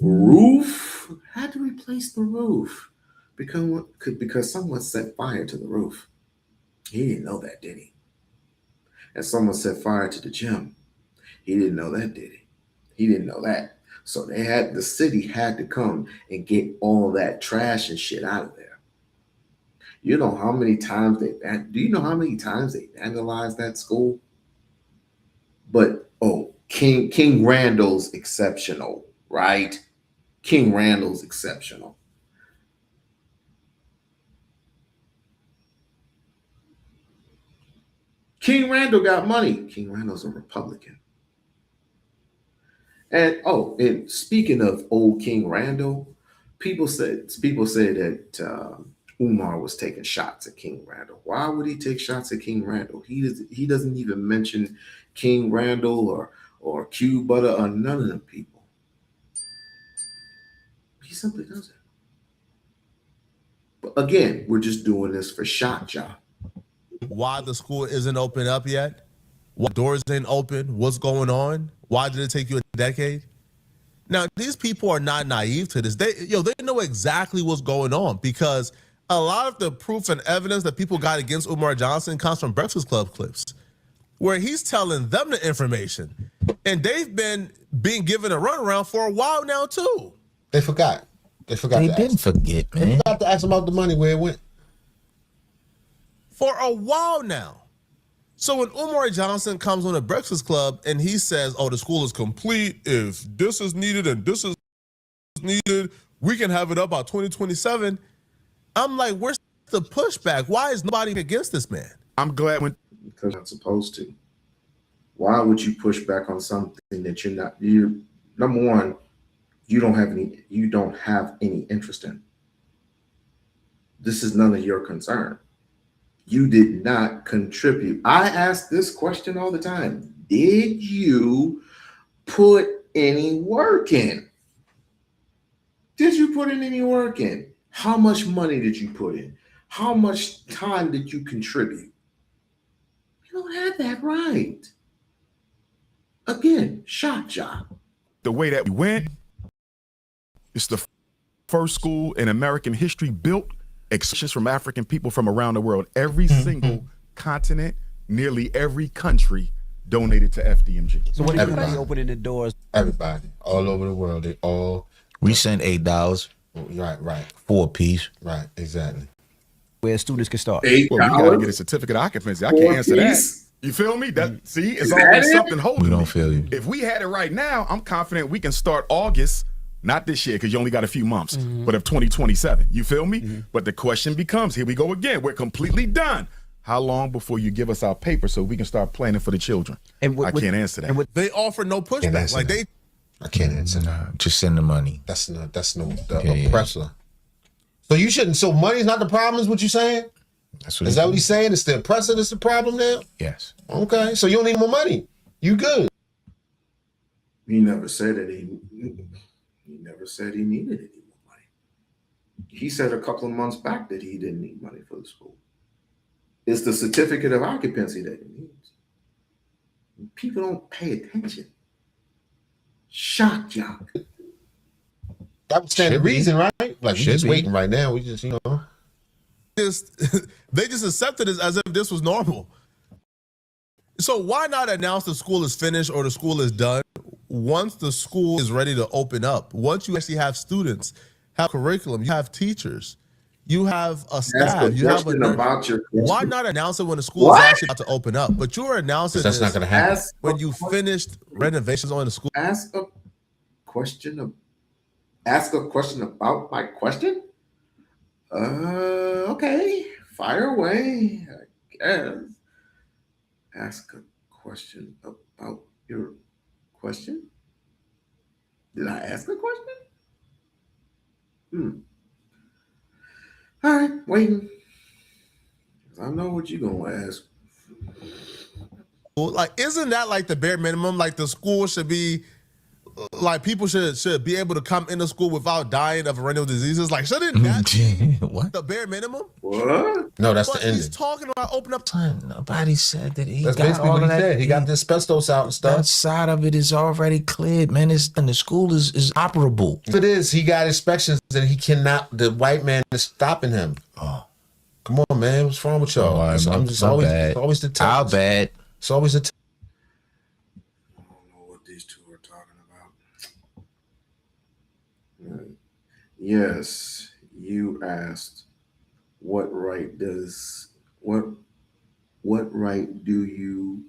roof. Had to replace the roof because someone set fire to the roof. He didn't know that, did he? And someone set fire to the gym. He didn't know that, did he? He didn't know that. So the city had to come and get all that trash and shit out of there. You know how many times do you know how many times they vandalized that school? But King Randall's exceptional, right? King Randall's exceptional. King Randall got money. King Randall's a Republican. And speaking of old King Randall, people say that Umar was taking shots at King Randall. Why would he take shots at King Randall? He doesn't even mention King Randall or Q Butter or none of them people. He simply doesn't. But again, we're just doing this for shot job. Why the school isn't open up yet? Why doors ain't open? What's going on? Why did it take you a decade? Now, these people are not naive to this. They know exactly what's going on because a lot of the proof and evidence that people got against Umar Johnson comes from Breakfast Club clips where he's telling them the information. And they've been being given a runaround for a while now, too. They forgot. They didn't forget, man. They forgot to ask about the money, where it went. For a while now. So when Umar Johnson comes on the Breakfast Club and he says, oh, the school is complete, if this is needed and this is needed, we can have it up by 2027. I'm like, where's the pushback? Why is nobody against this man? I'm glad when because I'm supposed to. Why would you push back on something that number one, you don't have any interest in? This is none of your concern. You did not contribute. I ask this question all the time. Did you put any work in? Did you put in any work in? How much money did you put in? How much time did you contribute? You don't have that right. Again, shot job. the way that we went, it's the first school in American history built exceptions from African people from around the world. Every single continent, nearly every country donated to FDMG. So what are you opening the doors? Everybody, all over the world, they all. We sent $8. Right. 4 apiece. Right, exactly. Where students can start. Well, we got to get a certificate of occupancy. I can't answer that. You feel me? See, it's always something holding We don't me. feel you. If we had it right now, I'm confident we can start August, not this year because you only got a few months, but of 2027. You feel me? But the question becomes, here we go again. We're completely done. How long before you give us our paper so we can start planning for the children? I can't answer that. They offer no pushback. Like they, I can't answer that. Just send the money. That's no the oppressor. So you shouldn't. So money's not the problem, is what you're saying? Is that what he's saying? It's the oppressor that's the problem now? Yes. Okay. So you don't need more money. You good. He never said that he never said he needed any more money. He said a couple of months back that he didn't need money for the school. It's the certificate of occupancy that he needs. People don't pay attention. Shock jock. That would stand the reason, right? Like we're just be. waiting right now. We just, they just accepted it as if this was normal. So why not announce the school is finished or the school is done once the school is ready to open up? Once you actually have students, have curriculum, you have teachers, You have a Ask a staff. You have a question nurse. about your Why question. not announce it when the school is What? actually about to open up? But you're announcing That's not this going to happen. Ask when a you question. finished renovations on the school. Ask a question. Ask a question about my question. Okay, fire away. I guess. Ask a question about your question. Did I ask a question? All right, waiting. 'Cause I know what you're gonna ask. Like, isn't that like the bare minimum? Like the school should be like people should be able to come into school without dying of renal diseases. Like, shouldn't that be What? the bare minimum? What? No, that's But the he's ending. talking about open up. Son, nobody said that he That's got basically all what of he that. said. He got the asbestos out and That stuff. side of it is already cleared, man. And the school is operable. If it is, he got inspections and he cannot. The white man is stopping him. Oh. Come on, man. What's wrong with y'all? All right, I'm just always, bad. it's always the Our test. bad. It's always the test. I don't know what these two are talking about. Yes, you asked what right does what right do you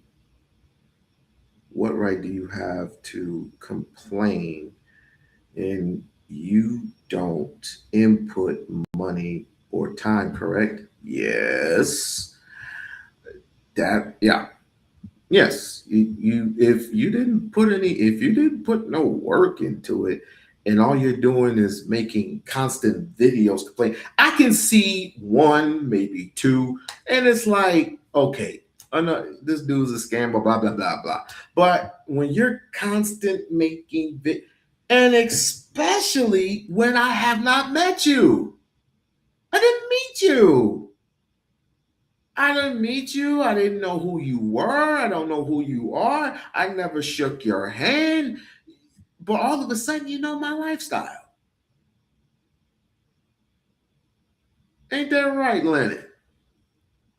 have to complain and you don't input money or time, correct? Yes. Yes, you if you didn't put no work into it, and all you're doing is making constant videos to play, I can see one, maybe two, and it's like, okay, I know this dude's a scammer, blah blah blah blah. But when you're constant making and especially when I have not met you, I didn't meet you. I didn't meet you. I didn't know who you were. I don't know who you are. I never shook your hand. But all of a sudden, you know my lifestyle. Ain't that right, Lennon?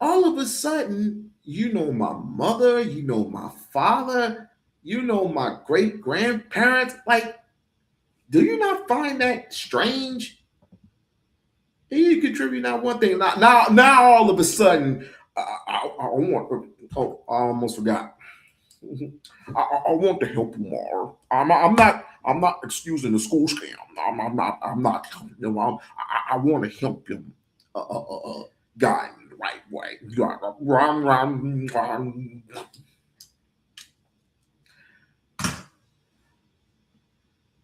All of a sudden, you know my mother, you know my father, you know my great grandparents. Like, do you not find that strange? You contribute not one thing. Now, all of a sudden, I want. Oh, I almost forgot. I want to help you more. I'm not. I'm not excusing the school scam. I'm not. I'm not. You know, I want to help you, guide in the right way.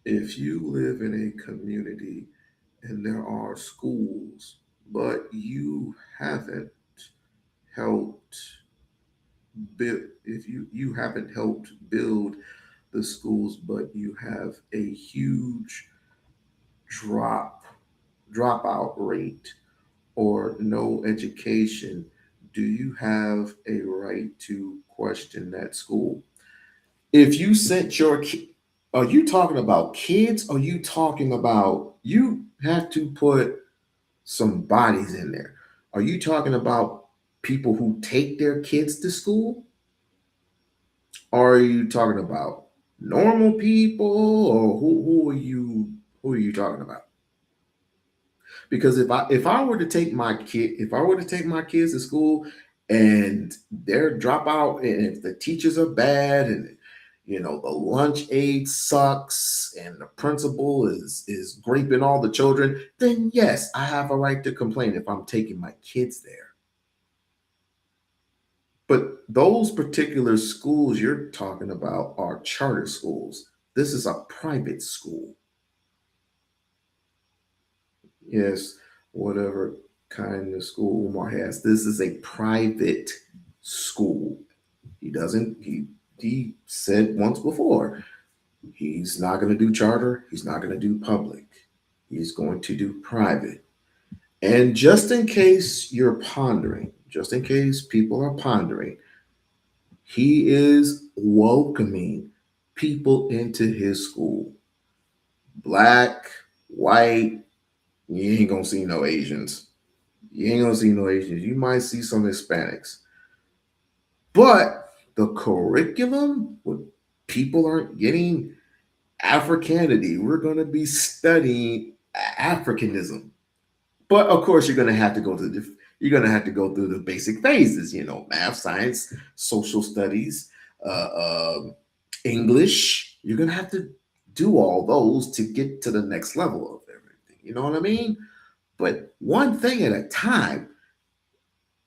If you live in a community and there are schools, but you haven't helped build, if you haven't helped build the schools, but you have a huge dropout rate or no education, do you have a right to question that school? If you sent your kid, are you talking about kids? Or are you talking about you have to put some bodies in there? Are you talking about people who take their kids to school? Or are you talking about normal people? Or who are you talking about? Because if I were to take my kids to school and their dropout, and if the teachers are bad, and you know the lunch aid sucks, and the principal is graping all the children, then yes, I have a right to complain if I'm taking my kids there. But those particular schools you're talking about are charter schools. This is a private school. Yes, whatever kind of school Umar has. This is a private school. He said once before, he's not going to do charter, he's not going to do public. He's going to do private. And just in case you're pondering, just in case people are pondering, he is welcoming people into his school. Black, white, you ain't gonna see no Asians. You ain't gonna see no Asians. You might see some Hispanics. But the curriculum, what people aren't getting Africanity. We're gonna be studying Africanism. But of course, you're gonna have to go through the basic phases. Math, science, social studies, English. You're gonna have to do all those to get to the next level of everything. You know what I mean? But one thing at a time.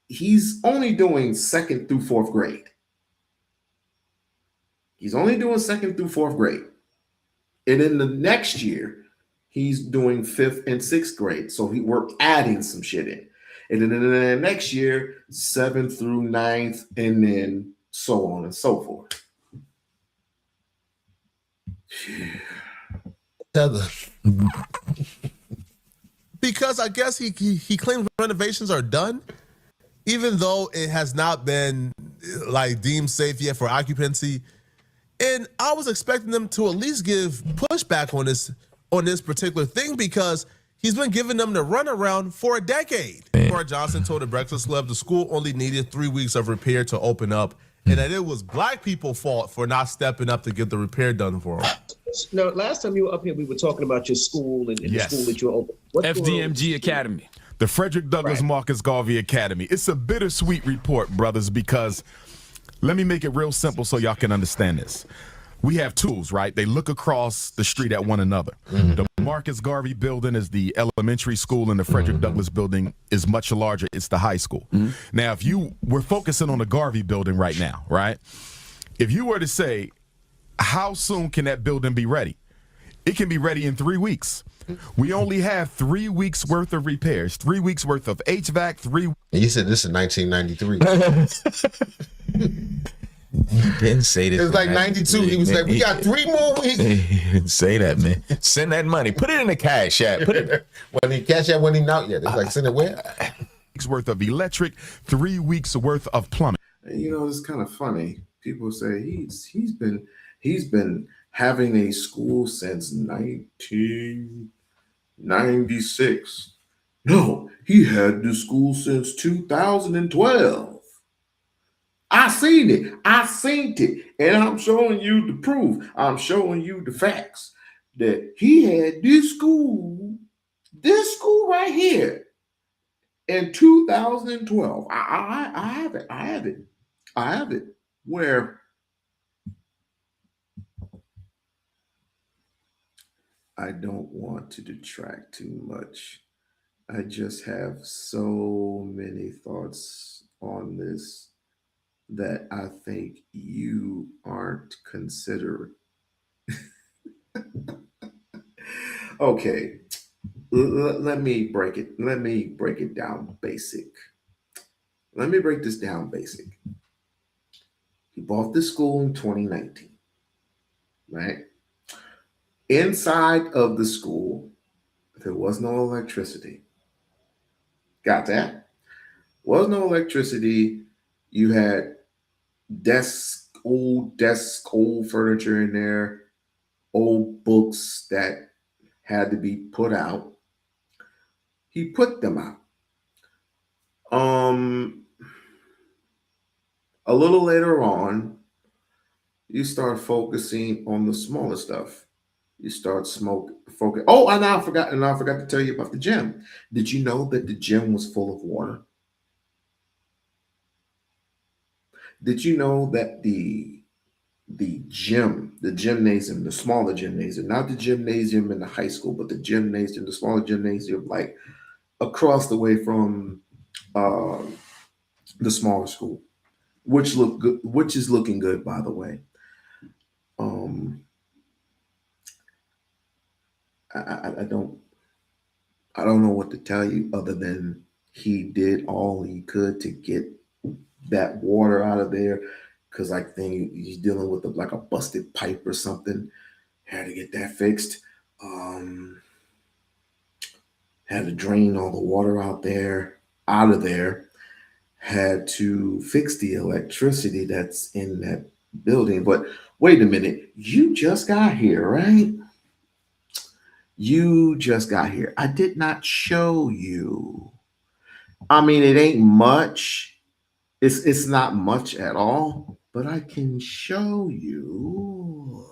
He's only doing second through fourth grade. He's only doing second through fourth grade. And in the next year, he's doing fifth and sixth grade. So we're adding some shit in. And then in the next year, seventh through ninth, and then so on and so forth. Tether. Because I guess he claims renovations are done, even though it has not been like deemed safe yet for occupancy. And I was expecting them to at least give pushback on this particular thing, because he's been giving them the runaround for a decade. Umar Johnson told the Breakfast Club the school only needed 3 weeks of repair to open up, and that it was black people's fault for not stepping up to get the repair done for them. No, last time you were up here, we were talking about your school and Yes. the school that you opened. FDMG Academy. The Frederick Douglass Marcus Garvey Academy. It's a bittersweet report, brothers, because let me make it real simple so y'all can understand this. We have tools, right? They look across the street at one another. The Marcus Garvey building is the elementary school, and the Frederick Douglass building is much larger. It's the high school. Now, we're focusing on the Garvey building right now, right? If you were to say, how soon can that building be ready? It can be ready in 3 weeks. We only have 3 weeks worth of repairs, 3 weeks worth of HVAC, And you said this is 1993. He didn't say this. It was like 92. He was like, we got 3 more weeks. He didn't say that, man. Send that money. Put it in the cash app. Put it. When he cash out, when he not yet. It's like, send it where? weeks worth of electric, 3 weeks worth of plumbing. It's kind of funny. People say he's been having a school since 1996. No, he had the school since 2012. I seen it. And I'm showing you the proof. I'm showing you the facts that he had this school right here in 2012. I have it. Where I don't want to detract too much. I just have so many thoughts on this that I think you aren't considering. Okay, let me break it. Let me break it down basic. Let me break this down basic. He bought this school in 2019, right? Inside of the school, there was no electricity. Got that? Was no electricity. You had old furniture in there, old books that had to be put out. He put them out. A little later on, you start focusing on the smaller stuff. You start focus. Oh, and I forgot to tell you about the gym. Did you know that the gym was full of water? Did you know that the gymnasium, the smaller gymnasium, not the gymnasium in the high school, but the gymnasium, the smaller gymnasium, like across the way from the smaller school, which is looking good, by the way. I don't know what to tell you other than he did all he could to get that water out of there, because I think he's dealing with like a busted pipe or something. Had to get that fixed. Had to drain all the water out of there. Had to fix the electricity that's in that building. But wait a minute, you just got here, right? You just got here. I did not show you. I mean, it ain't much. It's not much at all, but I can show you.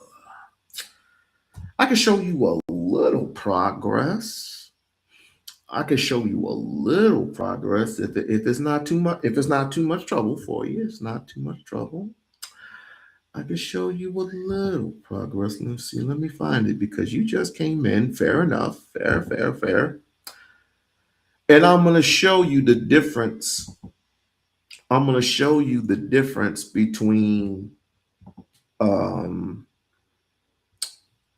I can show you a little progress. I can show you a little progress if it's not too much. If it's not too much trouble for you, it's not too much trouble. I can show you a little progress. Let's see. Let me find it because you just came in. Fair enough. Fair, fair, fair. And I'm going to show you the difference. I'm going to show you the difference between, doggone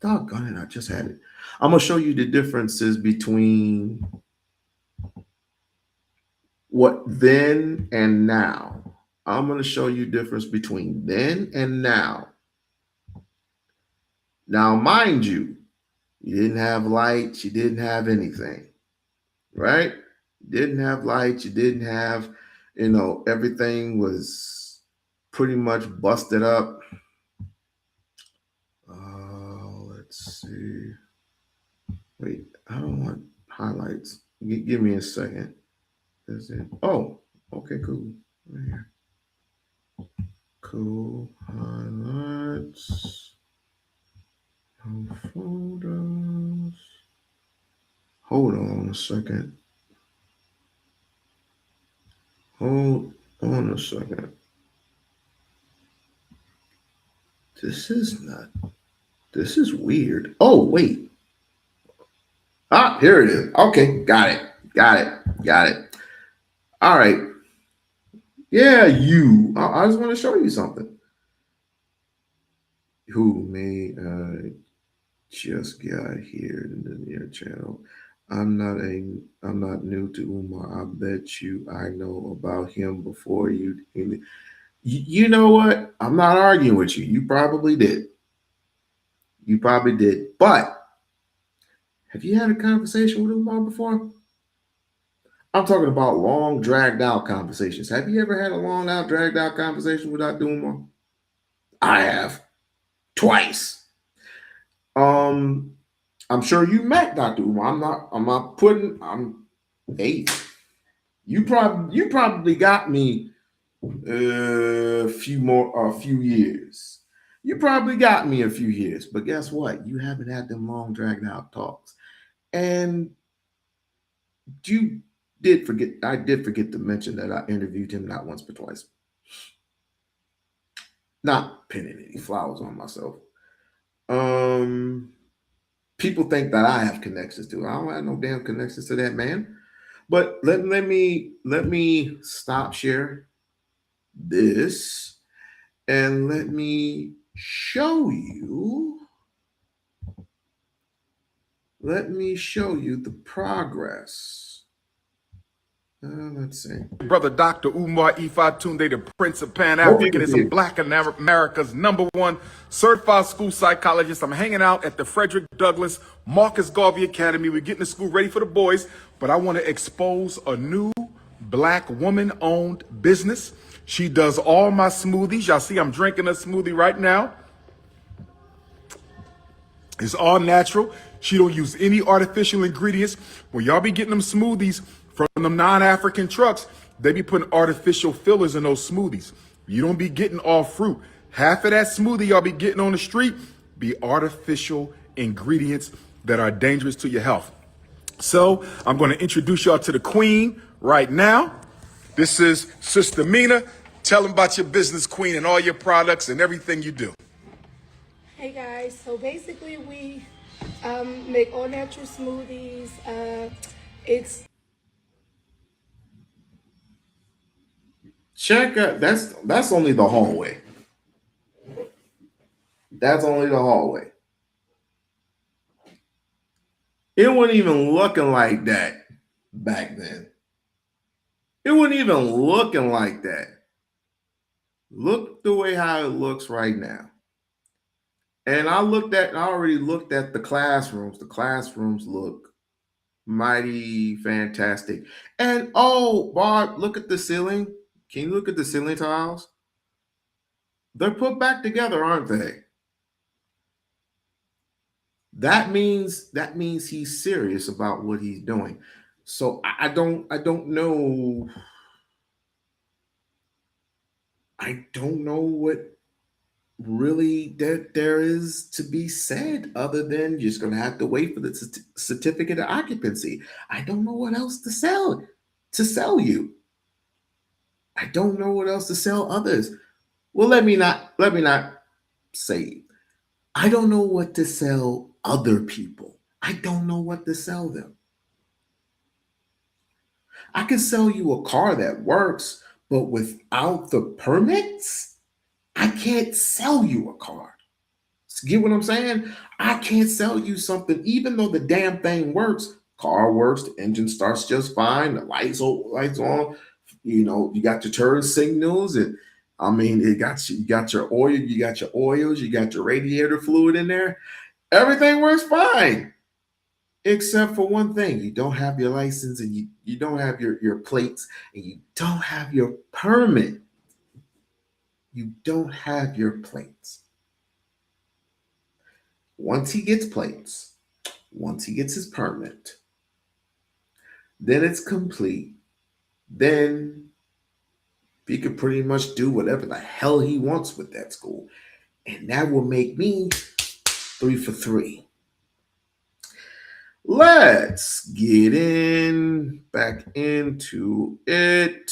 it, I just had it. I'm going to show you the differences between what then and now. I'm going to show you difference between then and now. Now, mind you, you didn't have lights, you didn't have anything, right? You didn't have lights, you didn't have, everything was pretty much busted up. Let's see. Wait, I don't want highlights. Give me a second. That's it. Oh, okay, cool. Right here. Cool. Highlights. No photos. Hold on a second. Hold on a second. This is weird. Oh, wait. Ah, here it is. Okay, got it. All right. Yeah, you. I just want to show you something. Who may just got here in the near channel. I'm not new to Umar. I bet you I know about him before you. You know what? I'm not arguing with you. You probably did. But have you had a conversation with Umar before? I'm talking about long, dragged out conversations. Have you ever had a long out, dragged out conversation with Dr. Umar? I have twice. I'm sure you met Dr. Umar. Hey, you probably got me a few years. You probably got me a few years, but guess what? You haven't had them long dragged out talks. And I did forget to mention that I interviewed him not once but twice. Not pinning any flowers on myself. People think that I have connections to. I don't have no damn connections to that man. But let me stop share this and let me show you. Let me show you the progress. Let's see. Brother Dr. Umar Ifatunde, the Prince of Hope you can Pan-Africanism, see it. Black America's #1 certified school psychologist. I'm hanging out at the Frederick Douglass Marcus Garvey Academy. We're getting the school ready for the boys, but I want to expose a new Black woman-owned business. She does all my smoothies. Y'all see I'm drinking a smoothie right now. It's all natural. She don't use any artificial ingredients. When y'all be getting them smoothies from them non-African trucks, they be putting artificial fillers in those smoothies. You don't be getting all fruit. Half of that smoothie y'all be getting on the street be artificial ingredients that are dangerous to your health. So I'm going to introduce y'all to the queen right now. This is Sister Mina. Tell them about your business, queen, and all your products and everything you do. Hey guys, so basically we make all natural smoothies. It's Check out that's only the hallway. That's only the hallway. It wasn't even looking like that back then. It wasn't even looking like that. Look the way how it looks right now. And I already looked at the classrooms. The classrooms look mighty fantastic. And oh, Barb, look at the ceiling. Can you look at the ceiling tiles? They're put back together, aren't they? That means he's serious about what he's doing. So I don't know. I don't know really that there is to be said other than you're just going to have to wait for the certificate of occupancy. I don't know what else to sell you. I don't know what else to sell others. Well, let me not say I don't know what to sell other people. I don't know what to sell them. I can sell you a car that works, but without the permits, I can't sell you a car. Get what I'm saying? I can't sell you something, even though the damn thing works. Car works, the engine starts just fine, the lights on. You got your turn signals, and I mean, you got your oil, you got your oils, you got your radiator fluid in there. Everything works fine, except for one thing: you don't have your license, and you don't have your plates, and you don't have your permit. You don't have your plates. Once he gets plates, once he gets his permit, then it's complete. Then he could pretty much do whatever the hell he wants with that school. And that will make me 3 for 3. Let's get back into it.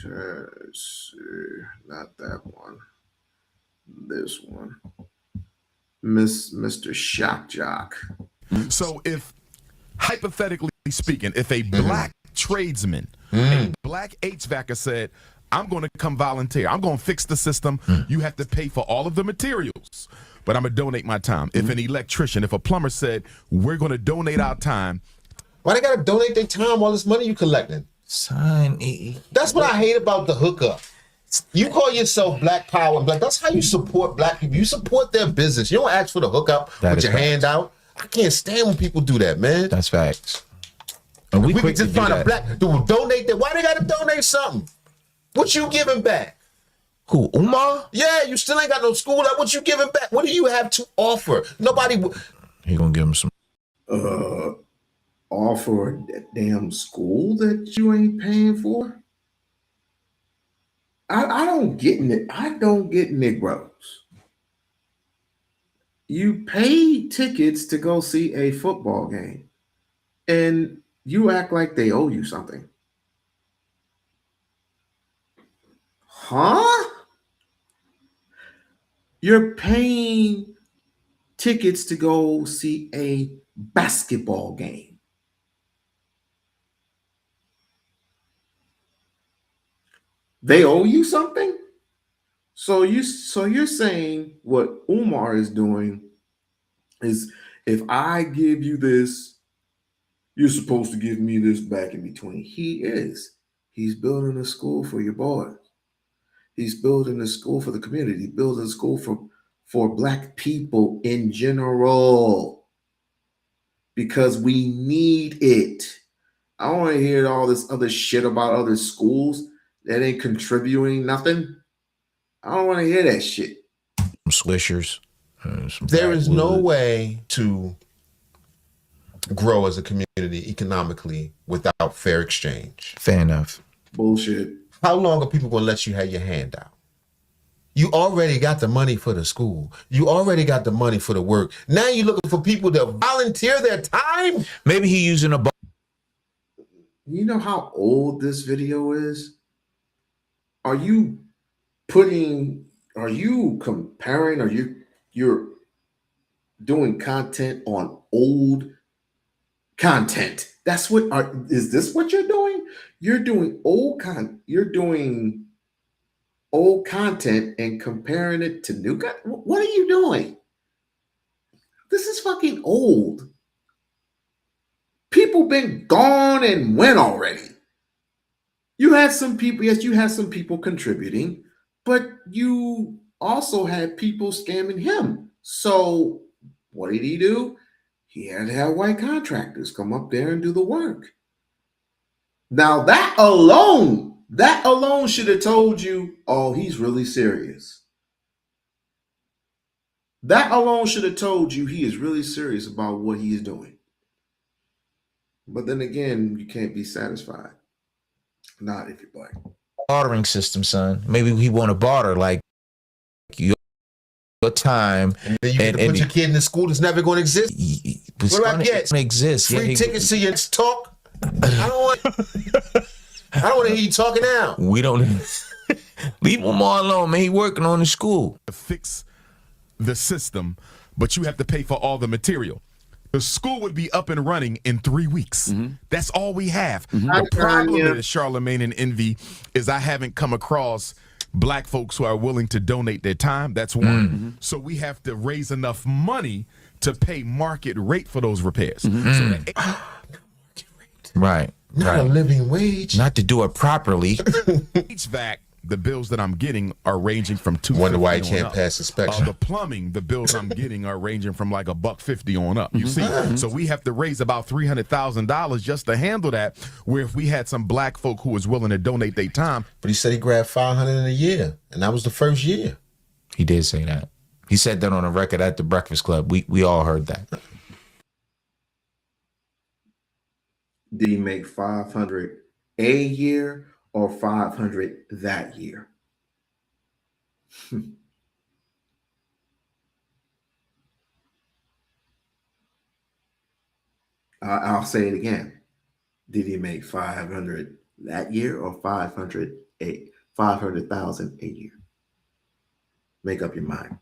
Let's see. Not that one. This one. Mr. Shock Jock. So if, hypothetically speaking, if a black tradesman, a black HVACer said, I'm going to come volunteer, I'm going to fix the system, you have to pay for all of the materials, but I'm going to donate my time. If an electrician, if a plumber said, we're going to donate our time. Why they got to donate their time, all this money you collecting? Son, That's what I hate about the hookup. You call yourself Black Power and Black. That's how you support black people. You support their business. You don't ask for the hookup with your hand out. I can't stand when people do that, man. That's facts. And we can just find a black dude donate that. Why they got to donate something? What you giving back? Who, Umar? Yeah, you still ain't got no school. Like, what you giving back? What do you have to offer? Nobody. He gonna give him some. Offer a damn school that you ain't paying for? I don't get it. I don't get Negroes. You pay tickets to go see a football game, and you act like they owe you something. Huh? You're paying tickets to go see a basketball game. They owe you something? So you're saying what Umar is doing is, if I give you this, you're supposed to give me this back in between. He's building a school for your boys. He's building a school for the community. He's building a school for black people in general, because we need it. I don't want to hear all this other shit about other schools that ain't contributing nothing. I don't want to hear that shit. Some swishers. There is no way to grow as a community economically without fair exchange. Fair enough. Bullshit. How long are people going to let you have your hand out? You already got the money for the school. You already got the money for the work. Now you're looking for people to volunteer their time? Maybe he using a. You know how old this video is? Are you comparing, you're doing content on old content? Is this what you're doing? You're doing old content and comparing it to new content? What are you doing? This is fucking old. People been gone and went already. You had some people contributing, but you also had people scamming him. So what did he do? He had to have white contractors come up there and do the work. Now that alone should have told you, oh, he's really serious. That alone should have told you he is really serious about what he is doing. But then again, you can't be satisfied. Not if you're black. Bartering system, son. Maybe he want to barter, like, you your time. And then you get to put your kid in the school that's never going to exist. What do I get? Exist. Free tickets to your talk? I don't want to hear you talking now. We don't leave him all alone, man. He working on the school. Fix the system, but you have to pay for all the material. The school would be up and running in 3 weeks. That's all we have. The problem is, Charlemagne and Envy, is I haven't come across black folks who are willing to donate their time. That's one. So we have to raise enough money to pay market rate for those repairs. Right. Not a living wage. Not to do it properly. HVAC, the bills that I'm getting are ranging from $250. Wonder why he can't pass inspection. The plumbing, the bills I'm getting are ranging from like $150 on up. You see, so we have to raise about $300,000 just to handle that. Where if we had some black folk who was willing to donate their time, but he said he grabbed $500 in a year, and that was the first year. He did say that. He said that on a record at the Breakfast Club. We all heard that. Did he make 500 a year or 500 that year? I'll say it again. Did he make 500 that year or 500,000 a year? Make up your mind.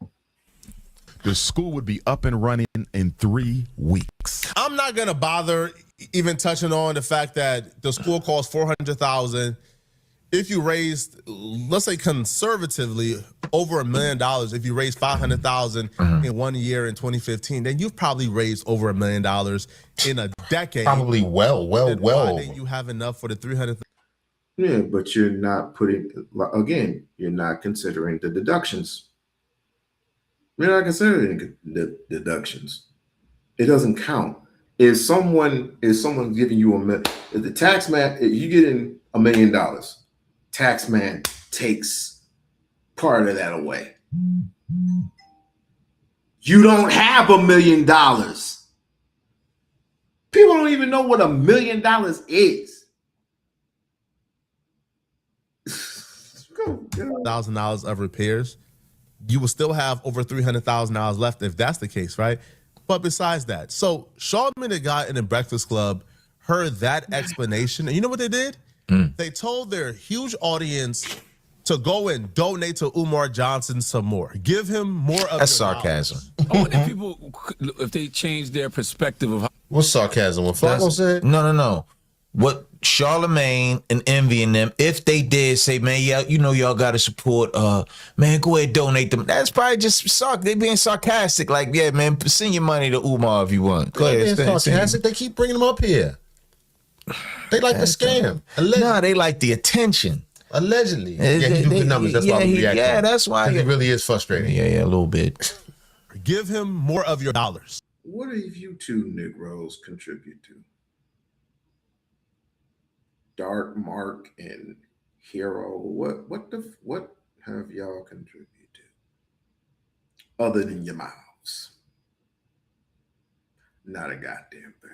the school would be up and running in 3 weeks. I'm not gonna bother even touching on the fact that the school costs $400,000. If you raised, let's say conservatively, over $1 million, if you raised $500,000 in 1 year in 2015, then you've probably raised over $1 million in a decade. Probably well. Why didn't you have enough for the 300,000? Yeah, but you're not putting, again, you're not considering the deductions. You're not considering the deductions. It doesn't count. If someone's giving you if the tax man, if you get in $1 million, tax man takes part of that away. You don't have $1 million. People don't even know what $1 million is. $1,000 of repairs, you will still have over $300,000 left if that's the case, right? But besides that, so Charlemagne the guy in the Breakfast Club heard that explanation, and you know what they did? They told their huge audience to go and donate to Umar Johnson some more. Give him more of That's sarcasm. I wonder if people, if they change their perspective of how. What's sarcasm? What Flacco said? No. What Charlemagne and Envy and them, if they did say, man, yeah, you know y'all got to support, man, go ahead, donate them. That's probably just they being sarcastic. Like, yeah, man, send your money to Umar if you want. Go ahead. Sarcastic. They keep bringing them up here. They like the scam. Nah, they like the attention. Allegedly. Yeah, he do good numbers. That's why we react. Yeah, that's why. It really is frustrating. Yeah, a little bit. Give him more of your dollars. What have you two Negroes contribute to? Dark Mark and Hero. What have y'all contributed to? Other than your mouths. Not a goddamn thing.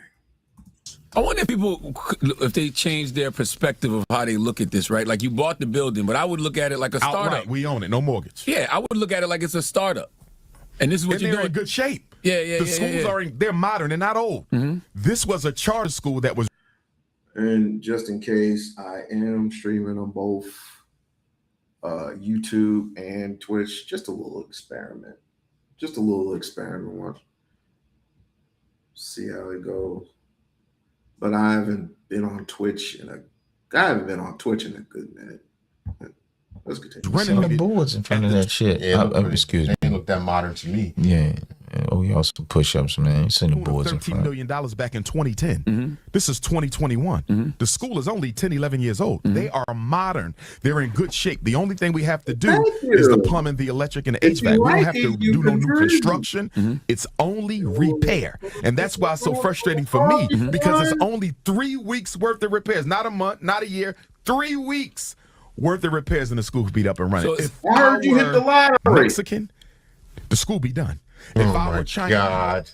I wonder if people, if they change their perspective of how they look at this, right? Like, you bought the building, but I would look at it like a startup. Outright, we own it, no mortgage. Yeah, I would look at it like it's a startup. And this is what and you're they're doing. in good shape. Yeah. The schools they're modern, they're not old. This was a charter school that was. And just in case, I am streaming on both YouTube and Twitch. Just a little experiment. Watch. See how it goes. But I haven't been on Twitch in a good minute. Let's continue. Running the boards in front of that shit. Excuse me. They look that modern to me. Yeah. Oh, we also push-ups, man. You send the boards in $13 front. million back in 2010. This is 2021. The school is only 10, 11 years old. They are modern. They're in good shape. The only thing we have to do is the plumbing, the electric, and the HVAC. We don't have to do no new construction. It's only repair. And that's why it's so frustrating for me, because it's only 3 weeks worth of repairs. Not a month, not a year. 3 weeks worth of repairs and the school be up and running. So if I heard you hit the lottery. Mexican, the school be done. If I were China, God.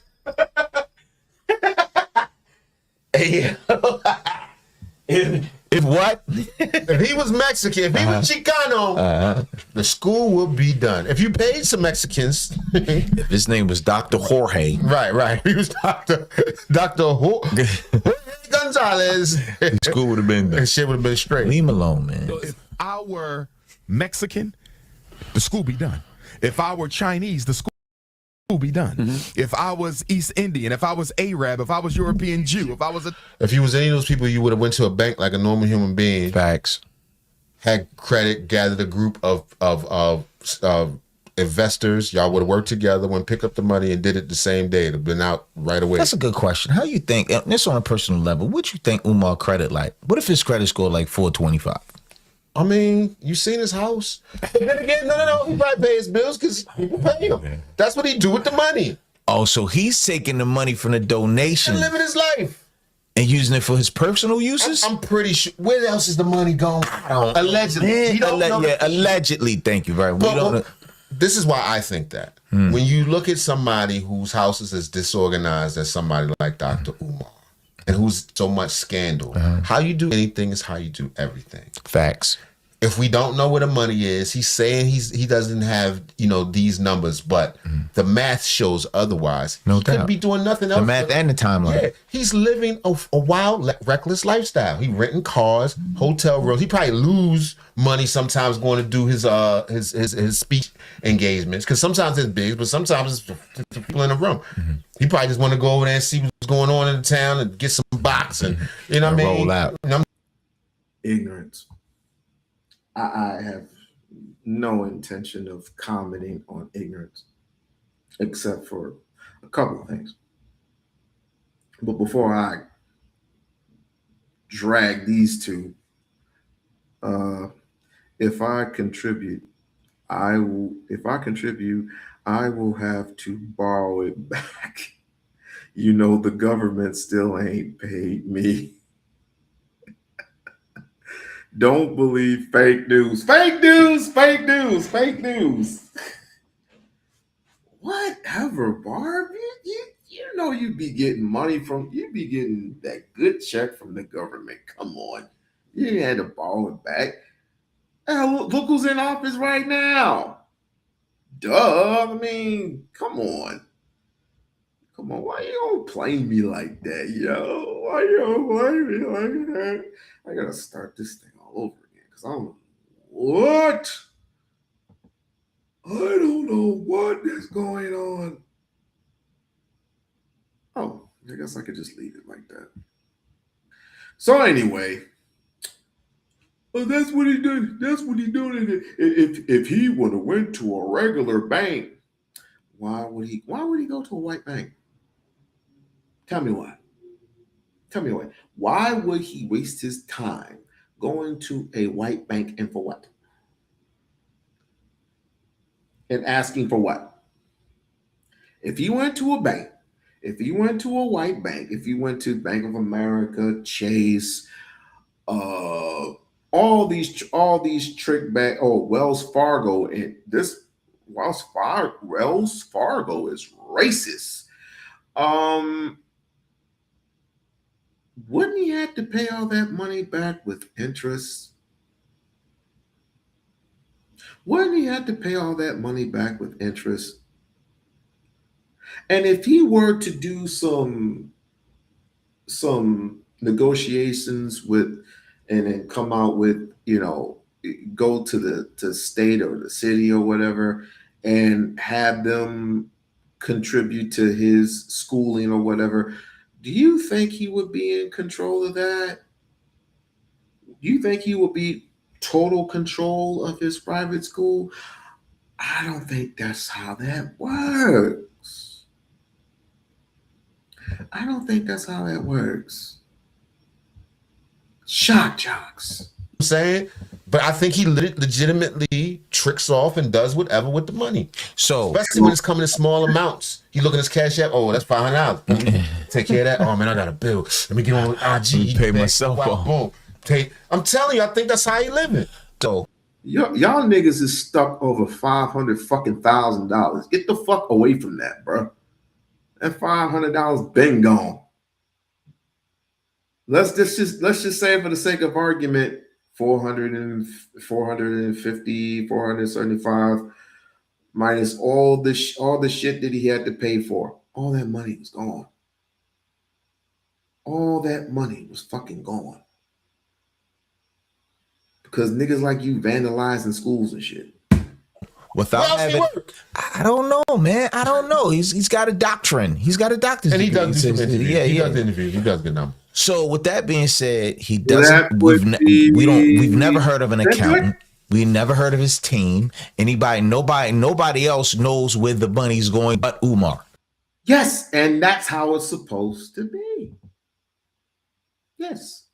If what? If he was Mexican, if he was Chicano, the school would be done. If you paid some Mexicans, If his name was Dr. Jorge, right, he was Dr. Jorge Gonzalez, the school would have been done. and shit would have been straight. Leave him alone, man. If I were Mexican, the school be done. If I were Chinese, the school be done. If I was East Indian, if I was Arab, if I was European Jew, If you was any of those people, you would have went to a bank like a normal human being, Facts. had credit, gathered a group of investors. Y'all would have worked together, went pick up the money, and did it the same day. It'd have been out right away. That's a good question. How you think, and this on a personal level, what you think Umar credit like? What if his credit score like 425? I mean, you seen his house? But then again, no. He probably pay his bills because people pay him. That's what he do with the money. Oh, so he's taking the money from the donation And living his life. and using it for his personal uses? I'm pretty sure. Where else is the money going? Allegedly. He don't know. Yeah, allegedly. Thank you very much. Well, this is why I think that. When you look at somebody whose house is as disorganized as somebody like Dr. Umar, and who's so much scandal, how you do anything is how you do everything. Facts. If we don't know where the money is, he's saying he doesn't have these numbers, but the math shows otherwise. No he doubt. could be doing nothing else. The math and the timeline. Yeah, he's living a wild, reckless lifestyle. He renting cars, hotel rooms. He probably lose money sometimes going to do his speech engagements because sometimes it's big, but sometimes it's the people in the room. He probably just want to go over there and see what's going on in the town and get some box and you know what I mean. Roll out. Ignorance. I have no intention of commenting on ignorance, except for a couple of things. But before I drag these two, if I contribute, I will have to borrow it back. The government still ain't paid me. Don't believe fake news. Fake news, fake news, fake news. Whatever, Barb. You'd be getting you'd be getting that good check from the government. Come on. You ain't had to borrow it back. Look who's in office right now. Duh. I mean, come on. Come on, why you don't play me like that, yo? Why you don't play me like that? I gotta start this thing all over again because I don't know what is going on. Oh, I guess I could just leave it like that. So anyway, that's what he did. That's what he doing. If he would have went to a regular bank, why would he go to a white bank? Tell me why. Why would he waste his time going to a white bank and for what? And asking for what? If he went to a bank, if he went to a white bank, if he went to Bank of America, Chase, all these trick bank, Wells Fargo, and this Wells Fargo is racist. Wouldn't he have to pay all that money back with interest? Wouldn't he have to pay all that money back with interest? And if he were to do some negotiations with, and then come out with, go to the state or the city or whatever, and have them contribute to his schooling or whatever, do you think he would be in control of that? Do you think he would be total control of his private school? I don't think that's how that works. I don't think that's how that works. Shock jocks. I'm saying, but I think he legitimately tricks off and does whatever with the money. So, especially when it's coming in small amounts. You look at his cash app. Oh, that's $500. Take care of that. Oh man, I got a bill. Let me get on with IG. Pay myself wow, off. Boom. I'm telling you, I think that's how he living. So y'all niggas is stuck over $500,000. Get the fuck away from that, bro. That $500 been gone. let's just say for the sake of argument, 475 minus all the shit that he had to pay for. All that money was gone. All that money was fucking gone. Because niggas like you vandalizing schools and shit. Without having, I don't know, man. I don't know. He's got a doctrine. He's got a doctorate. And he does do some interviews. Yeah, he does interviews. He does good numbers. So with that being said, he doesn't. We've never heard of an accountant. We never heard of his team. Nobody else knows where the money's going but Umar. Yes, and that's how it's supposed to be. Yes,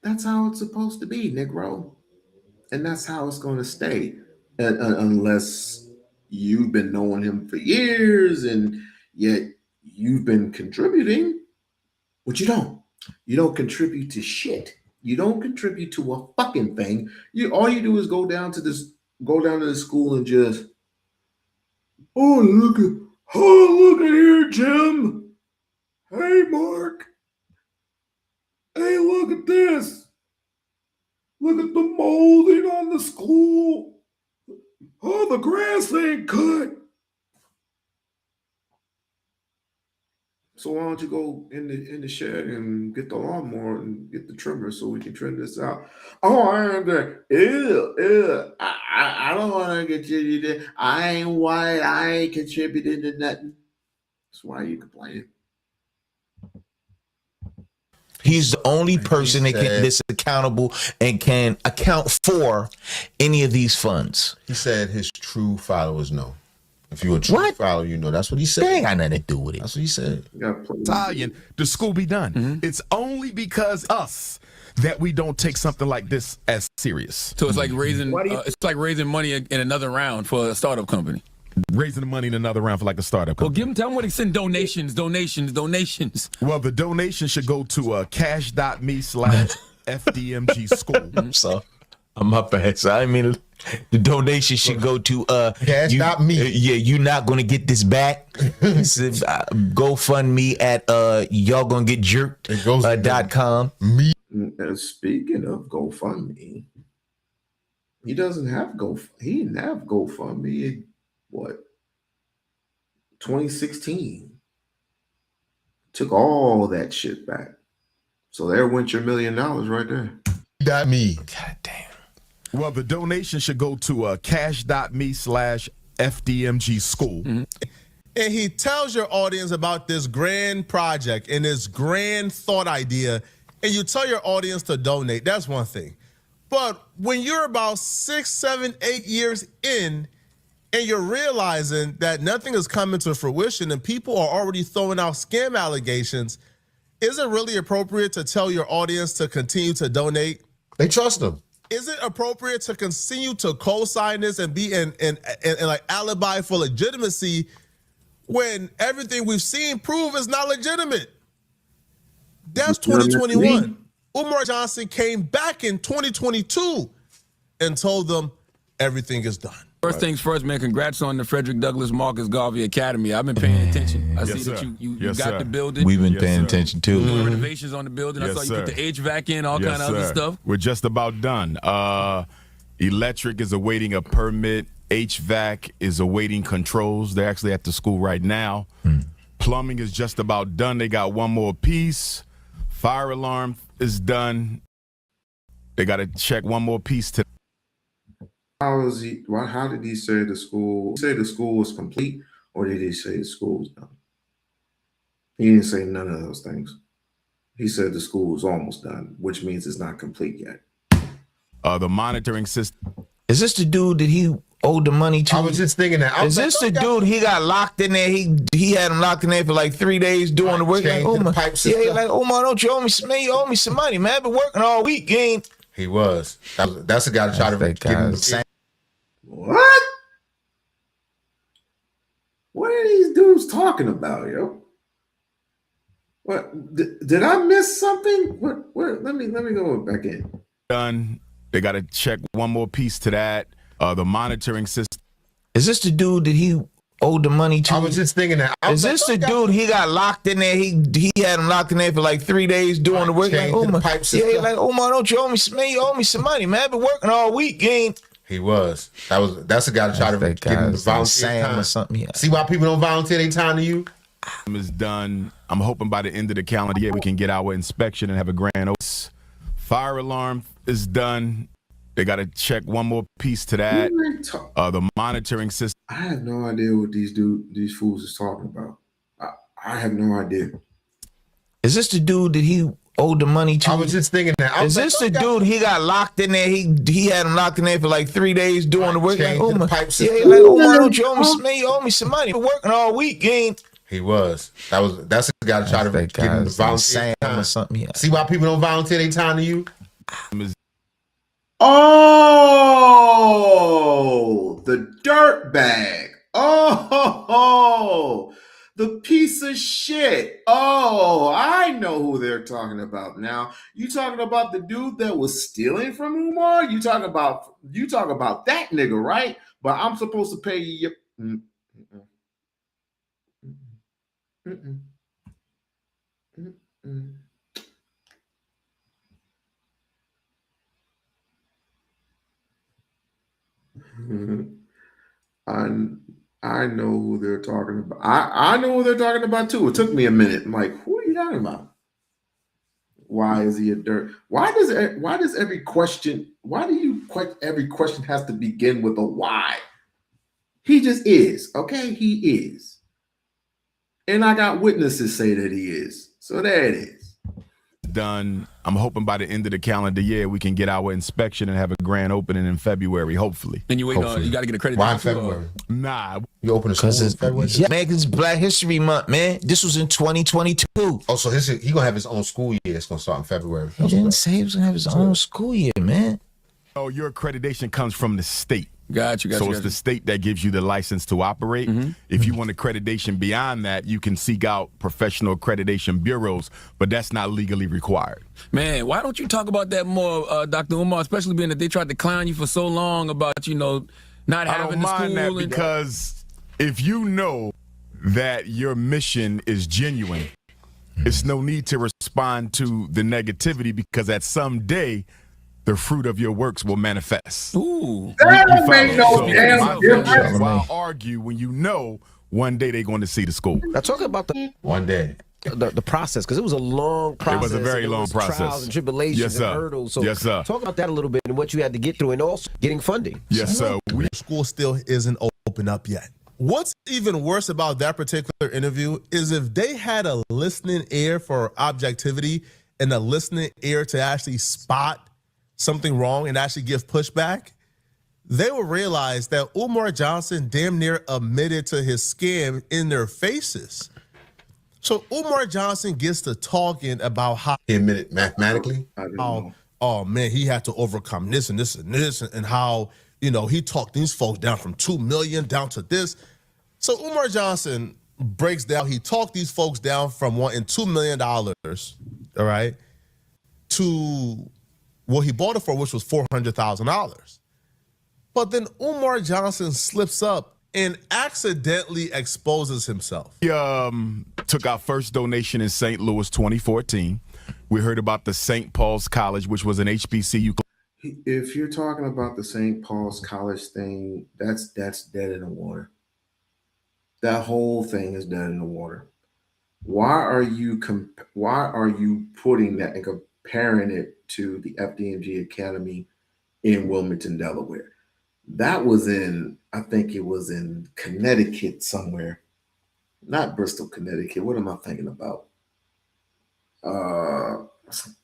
that's how it's supposed to be, Negro, and that's how it's going to stay, unless you've been knowing him for years and yet you've been contributing. But you don't contribute to shit. You don't contribute to a fucking thing. All you do is go down to the school and just, look at here, Jim. Hey, Mark. Hey, look at this. Look at the molding on the school. Oh, the grass ain't cut. So why don't you go in the shed and get the lawnmower and get the trimmer so we can trim this out? Oh, I am there. Ew. I don't want to contribute. I ain't white. I ain't contributing to nothing. That's why you complaining. He's the only person that can this accountable and can account for any of these funds. He said his true followers know. If you're a true follower, you know. That's what he said. They ain't got nothing to do with it. That's what he said. Italian, the school be done. It's only because us that we don't take something like this as serious. So it's like raising money in another round for a startup company. Raising the money in another round for like a startup company. Well, tell them what they send donations. Well, the donation should go to cash.me/FDMG school. So I'm up ahead. So I mean, the donation should go to cash.me. Yeah, you're not gonna get this back. GoFundMe at y'all gonna get jerked.com. Me. Speaking of GoFundMe, he doesn't have He didn't have GoFundMe in 2016. Took all that shit back. So there went your $1 million right there. That me. God damn. Well, the donation should go to cash.me/FDMG school. And he tells your audience about this grand project and this grand thought idea, and you tell your audience to donate. That's one thing. But when you're about 6, 7, 8 years in, and you're realizing that nothing is coming to fruition and people are already throwing out scam allegations, is it really appropriate to tell your audience to continue to donate? They trust them. Is it appropriate to continue to co-sign this and be in like alibi for legitimacy when everything we've seen prove is not legitimate? That's 2021. Umar Johnson came back in 2022 and told them everything is done. First things first, man, congrats on the Frederick Douglass Marcus Garvey Academy. I've been paying attention. I see that you got the building. We've been paying attention too. Doing renovations on the building. I saw you put the HVAC in, all kind of other stuff. We're just about done. Electric is awaiting a permit. HVAC is awaiting controls. They're actually at the school right now. Plumbing is just about done. They got one more piece. Fire alarm is done. They got to check one more piece to. How did he say the school? Say the school was complete, or did he say the school was done? He didn't say none of those things. He said the school was almost done, which means it's not complete yet. The monitoring system. Is this the dude that he owed the money to? I was just thinking that. Is this the dude he got locked in there? He had him locked in there for like 3 days doing the work. Like, Omar, he's like, Omar, don't you owe me some money? You owe me some money, man. I've been working all week. You ain't. He was. That's the guy that tried to get him. What? What are these dudes talking about, yo? What did I miss something? What? Let me go back in. Done. They got to check one more piece to that. The monitoring system. Is this the dude that he owed the money to? I was just thinking that. Is this the dude he got locked in there? He had him locked in there for like 3 days doing the work. Like, Changing the pipes and yeah, stuff. like Omar, don't you owe me some money? You owe me some money, man. I've been working all week. You ain't. He was. That's a guy to try to That get him to guy's volunteer Sam time. or something. Yeah. See why people don't volunteer their time to you? Is done. I'm hoping by the end of the calendar year we can get our inspection and have a grand opening. Fire alarm is done. They got to check one more piece to that. The monitoring system. I have no idea what these fools is talking about. I have no idea. Is this the dude that he owed the money to? I was just thinking that. Is this the dude he got locked in there? He had him locked in there for like 3 days doing the work. Like, Changing the Omar, pipes yeah, and like stuff. Omar, don't you owe me some money? You owe me some money. I've been working all week. You ain't. He was. That's a guy to try to get him to volunteer Sam time. or something. Yeah. See why people don't volunteer their time to you? Oh, the dirt bag. Oh, the piece of shit. Oh, I know who they're talking about now. You talking about the dude that was stealing from Umar? You talk about that nigga, right? But I'm supposed to pay you. I know who they're talking about. I know who they're talking about too. It took me a minute. I'm like, who are you talking about? Why is he a dirt? Why do every question has to begin with a why? He just is, okay? He is. And I got witnesses say that he is. So there it is. Done. I'm hoping by the end of the calendar year we can get our inspection and have a grand opening in February, hopefully. And you wait on, you got to get accredited. Why in February? Nah. You open a school in February? Yeah, man, it's Black History Month, man. This was in 2022. Oh, so he gonna have his own school year. It's gonna start in February. He didn't say he was gonna have his own school year, man. Oh, your accreditation comes from the state. Got you. So it's the state that gives you the license to operate. If you want accreditation beyond that, you can seek out professional accreditation bureaus, but that's not legally required. Man, why don't you talk about that more, Dr. Umar, especially being that they tried to clown you for so long about, not I having don't the school. mind that because if you know that your mission is genuine, it's no need to respond to the negativity because at some day, the fruit of your works will manifest. Ooh. That don't make no damn difference. Why argue when you know one day they're going to see the school? Now talk about the One day. process, because it was a long process. It was a very and long process. Trials and tribulations Yes, sir. and hurdles. So Yes, sir. talk about that a little bit and what you had to get through and also getting funding. Yes, sir. School still isn't open up yet. What's even worse about that particular interview is if they had a listening ear for objectivity and a listening ear to actually spot something wrong and actually give pushback, they will realize that Umar Johnson damn near admitted to his scam in their faces. So Umar Johnson gets to talking about how He admitted mathematically. oh man, he had to overcome this and this and this, and how, he talked these folks down from 2 million down to this. So Umar Johnson breaks down, he talked these folks down from wanting $2 million, all right, to what he bought it for, which was $400,000. But then Umar Johnson slips up and accidentally exposes himself. We took our first donation in St. Louis 2014. We heard about the St. Paul's College, which was an HBCU. If you're talking about the St. Paul's College thing, that's dead in the water. That whole thing is dead in the water. Why are you putting that and comparing it to the FDMG Academy in Wilmington, Delaware? That was I think it was in Connecticut somewhere. Not Bristol, Connecticut. What am I thinking about?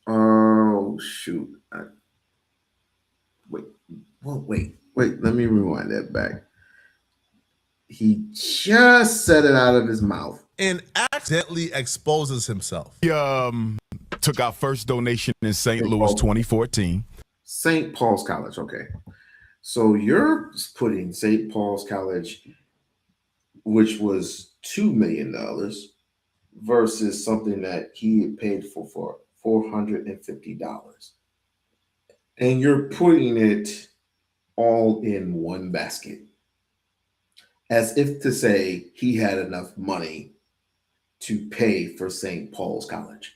Oh, shoot. Wait. Let me rewind that back. He just said it out of his mouth. And accidentally exposes himself. We took our first donation in St. Louis 2014. St. Paul's College, okay. So you're putting St. Paul's College, which was $2 million, versus something that he had paid for $450. And you're putting it all in one basket. as if to say he had enough money to pay for St. Paul's College.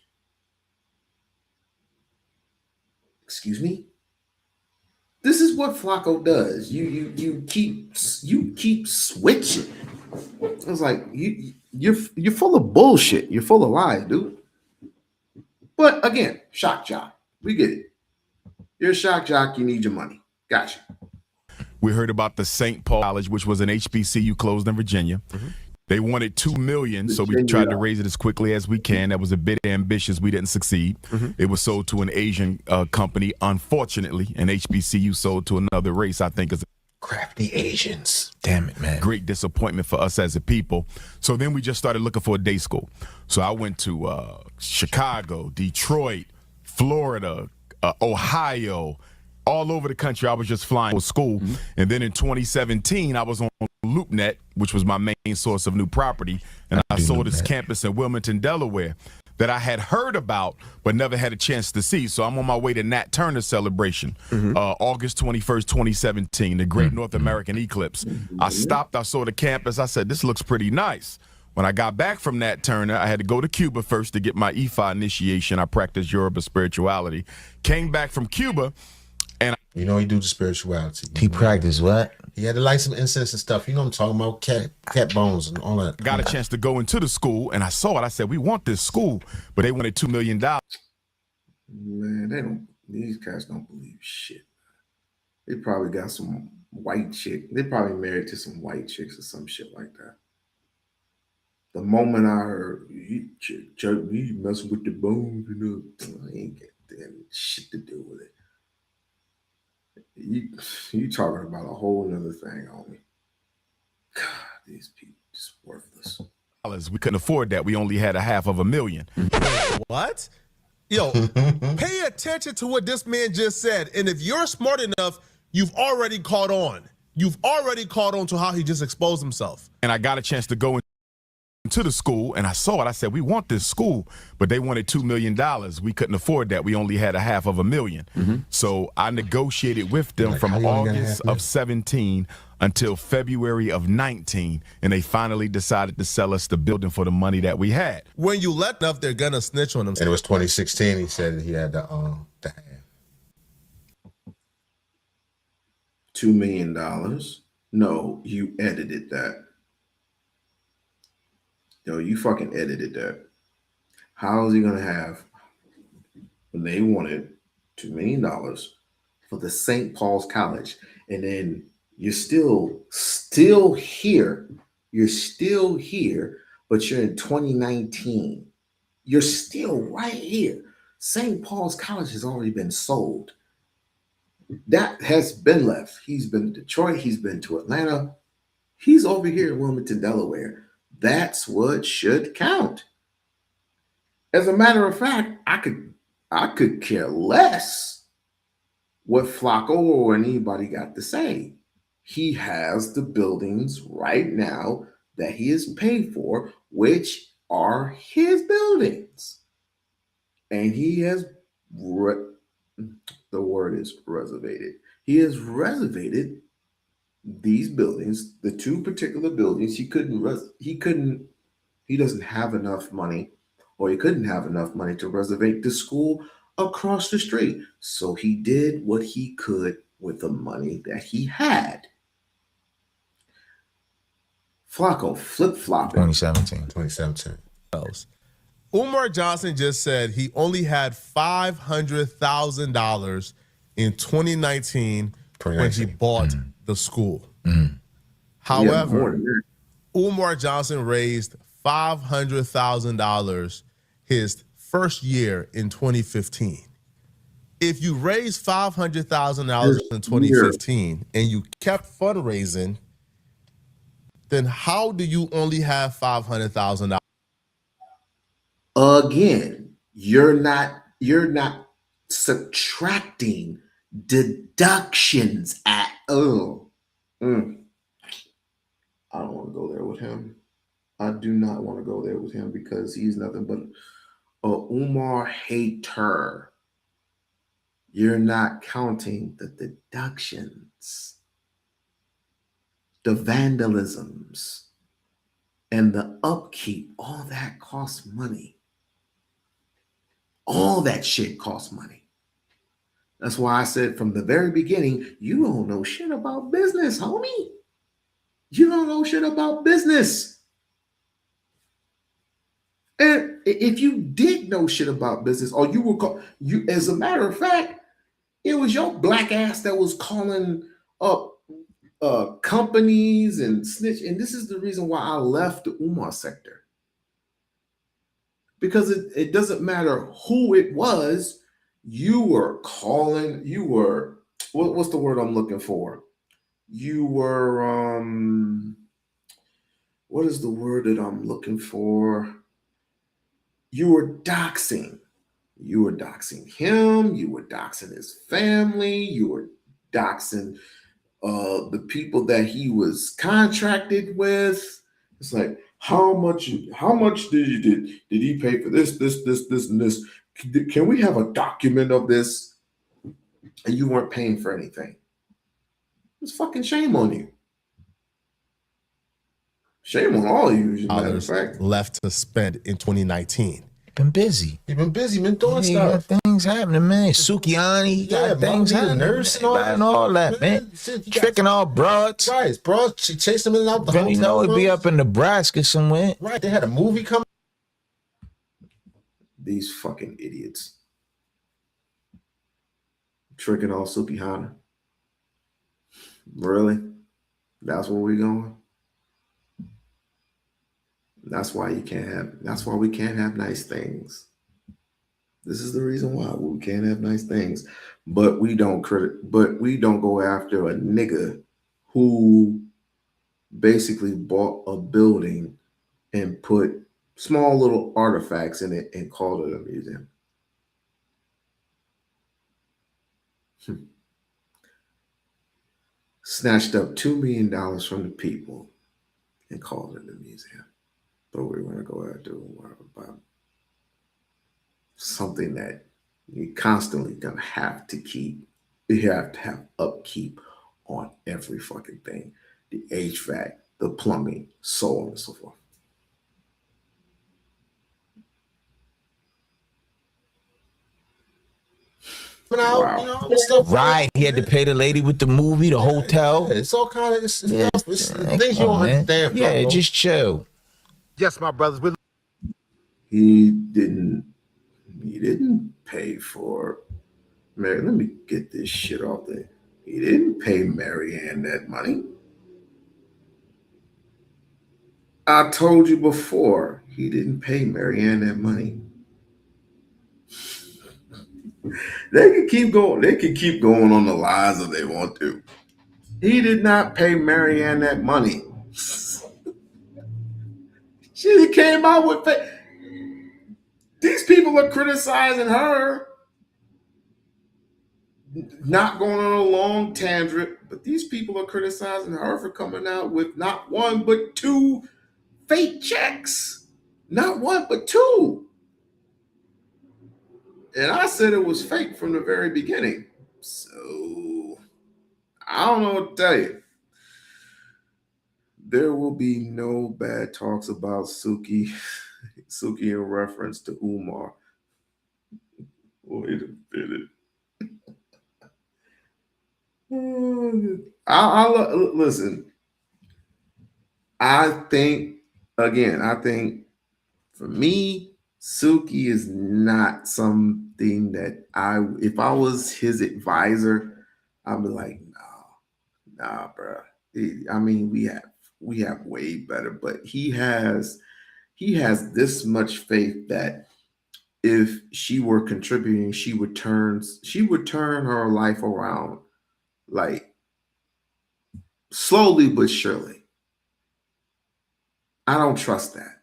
Excuse me? This is what Flacco does. You keep switching. It's like you're full of bullshit. You're full of lies, dude. But again, shock jock. We get it. You're a shock jock. You need your money. Gotcha. We heard about the St. Paul College, which was an HBCU closed in Virginia. They wanted $2 million, so we tried to raise it as quickly as we can. That was a bit ambitious. We didn't succeed. It was sold to an Asian company. Unfortunately, an HBCU sold to another race, I think is Crafty Asians. Damn it, man. great disappointment for us as a people. So then we just started looking for a day school. So I went to Chicago, Detroit, Florida, Ohio, all over the country. I was just flying to school. And then in 2017, I was on LoopNet, which was my main source of new property. And I saw this campus in Wilmington, Delaware that I had heard about but never had a chance to see. So I'm on my way to Nat Turner celebration, August 21st, 2017, the Great North American Eclipse. I stopped, I saw the campus. I said, this looks pretty nice. When I got back from Nat Turner, I had to go to Cuba first to get my Ifa initiation. I practiced Yoruba spirituality. Came back from Cuba, and You know he do the spirituality. He practiced what? He had to light some incense and stuff. You know what I'm talking about? Cat bones and all that. got a chance to go into the school, and I saw it. I said, we want this school, but they wanted $2 million. Man, these guys don't believe shit. They probably got some white chick. They probably married to some white chicks or some shit like that. The moment I heard you messing with the bones, I ain't got damn shit to do with it. You talking about a whole nother thing, homie. God, these people just worthless. We couldn't afford that. We only had $500,000. What? Yo, pay attention to what this man just said. And if you're smart enough, you've already caught on. You've already caught on to how he just exposed himself. And I got a chance to go into the school, and I saw it. I said, we want this school, but they wanted $2 million. We couldn't afford that. We only had $500,000. So I negotiated with them from August of 17 until February of 19, and they finally decided to sell us the building for the money that we had. When you let enough, they're gonna snitch on him. And it was 2016. He said he had the half. $2 million. No, you edited that. Yo, you fucking edited that. How is he gonna have when they wanted $2 million for the St. Paul's College, and then you're still here. You're still here, but you're in 2019. You're still right here. St. Paul's College has already been sold. That has been left. He's been to Detroit. He's been to Atlanta. He's over here in Wilmington, Delaware. That's what should count. As a matter of fact, I could care less what Flacco or anybody got to say. He has the buildings right now that he has paid for, which are his buildings. And he has, the word is reservated. He has reservated these buildings, the two particular buildings. He doesn't have enough money, or he couldn't have enough money to reservate the school across the street. So he did what he could with the money that he had. Flacco flip-flopping. 2017. Umar Johnson just said he only had $500,000 in 2019 when he bought the school. However, Umar Johnson raised $500,000 his first year in 2015. If you raised $500,000 in 2015 and you kept fundraising, then how do you only have $500,000? Again, you're not subtracting deductions at all. I don't want to go there with him. I do not want to go there with him because he's nothing but a Umar hater. You're not counting the deductions. the vandalisms, and the upkeep, all that costs money. All that shit costs money. That's why I said from the very beginning, you don't know shit about business, homie. You don't know shit about business. And if you did know shit about business, or you were you, as a matter of fact, it was your black ass that was calling up companies and snitch. And this is the reason why I left the Umar sector. Because it doesn't matter who it was, you were calling, you were, what's the word I'm looking for? You were, what is the word that I'm looking for? You were doxing. You were doxing him, you were doxing his family, you were doxing the people that he was contracted with. It's like, how much did he pay for this, and this? Can we have a document of this? And you weren't paying for anything. It's fucking shame on you. Shame on all of you, as a matter of fact. Left to spend in 2019. Been busy. You've been busy, been doing Yeah, stuff. got things happening, man. Sukiani, got things happening. Nurse And all that, man. Tricking all broads. Right, bro. She chased him in and out the hotel. You know, it'd be rooms. up in Nebraska somewhere. Right, they had a movie coming. These fucking idiots. Tricking all Sukihana. Really? That's where we going? That's why we can't have nice things. This is the reason why we can't have nice things. But we don't go after a nigga who basically bought a building and put small little artifacts in it and called it a museum. Snatched up $2 million from the people and called it a museum. But we're going to go after about something that you're constantly going to have to keep. You have to have upkeep on every fucking thing. The HVAC, the plumbing, so on and so forth. Out, you know, stuff. Right, he had to pay the lady with the movie, the hotel. It's all kind of stuff. It's things you Come on, don't man. understand. Yeah, bro. just chill. Yes, my brothers. He didn't pay for Mary. Let me get this shit off there. He didn't pay Marianne that money. I told you before, he didn't pay Marianne that money. They can keep going. They can keep going on the lies if they want to. He did not pay Marianne that money. She came out with these people are criticizing her, not going on a long tangent, but these people are criticizing her for coming out with not one but two fake checks. Not one but two. And I said it was fake from the very beginning. So I don't know what to tell you. There will be no bad talks about Suki in reference to Umar. Wait a minute. Listen. I think for me, Suki is not something that if I was his advisor, I'd be like, nah, bro. I mean, we have way better, but he has this much faith that if she were contributing, she would turn her life around, like slowly but surely. I don't trust that.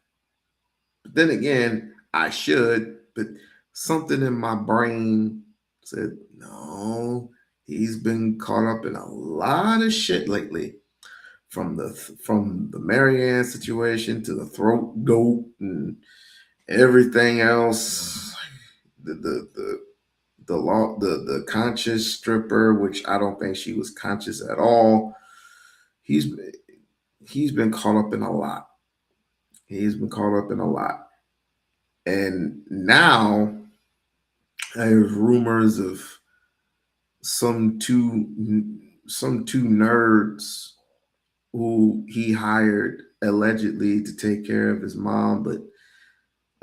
But then again, I should, but something in my brain said, no, he's been caught up in a lot of shit lately. From the Marianne situation to the throat goat and everything else, the conscious stripper, which I don't think she was conscious at all. he's been caught up in a lot. He's been caught up in a lot. And now there's rumors of some two nerds who he hired allegedly to take care of his mom. But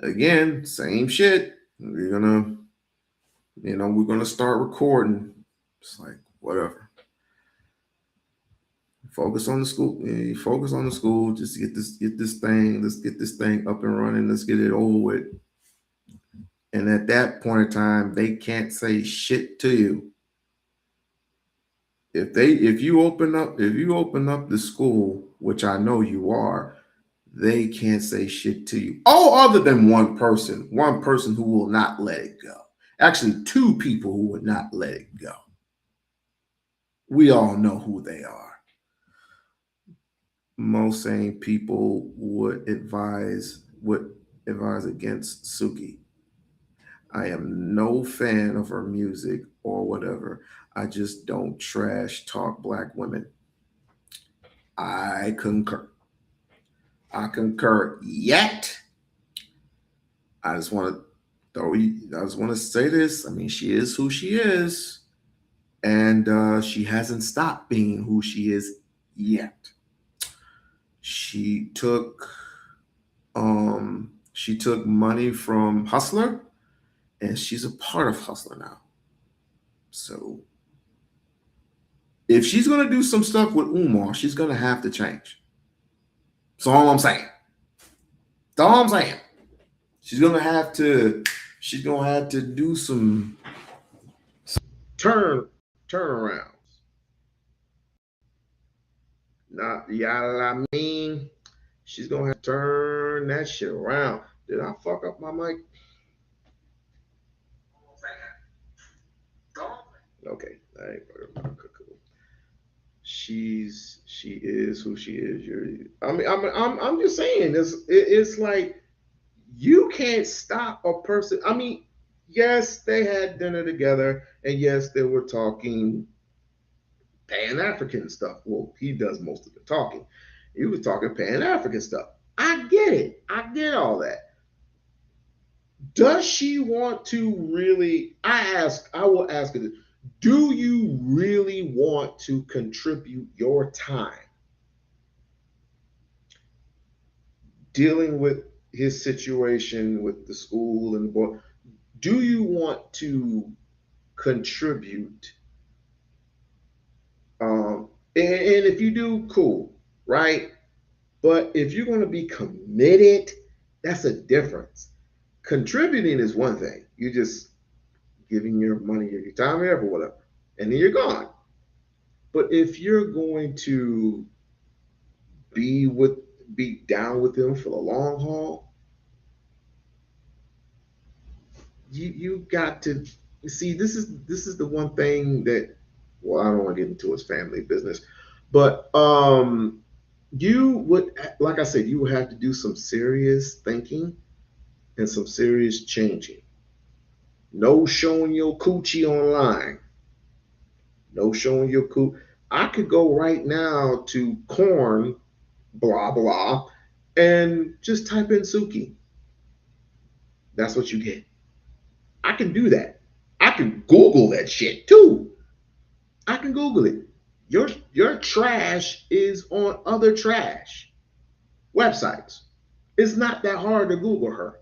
again, same shit. We're gonna start recording. It's like whatever. Focus on the school. You focus on the school. Just get this thing. Let's get this thing up and running. Let's get it over with. And at that point in time, they can't say shit to you. If you open up the school, which I know you are, they can't say shit to you. Oh, other than one person who will not let it go. Actually, two people who would not let it go. We all know who they are. Most sane people would advise against Suki. I am no fan of her music or whatever. I just don't trash talk black women. I concur. Yet, I just want to say this. I mean, she is who she is, and she hasn't stopped being who she is yet. She took money from Hustler, and she's a part of Hustler now. So if she's gonna do some stuff with Umar, she's gonna have to change. That's all I'm saying. She's gonna have to do some turnarounds. Not I mean, she's gonna have to turn that shit around. Did I fuck up my mic? Okay. All right. She is who she is. I'm just saying it's like you can't stop a person. I mean, yes, they had dinner together, and yes, they were talking Pan-African stuff. Well, he does most of the talking. He was talking Pan-African stuff. I get it. I get all that. Does she want to really? I will ask her this. Do you really want to contribute your time dealing with his situation with the school and the boy? Do you want to contribute? And if you do, cool, right? But if you're going to be committed, that's a difference. Contributing is one thing. You're just giving your money or your time or whatever, and then you're gone. But if you're going to be down with them for the long haul, you got to see. This is the one thing that, well, I don't want to get into his family business, but you would, like I said, you would have to do some serious thinking and some serious changing. No showing your coochie online. No showing your coochie. I could go right now to corn, blah, blah, and just type in Suki. That's what you get. I can do that. I can Google that shit too. I can Google it. Your trash is on other trash websites. It's not that hard to Google her.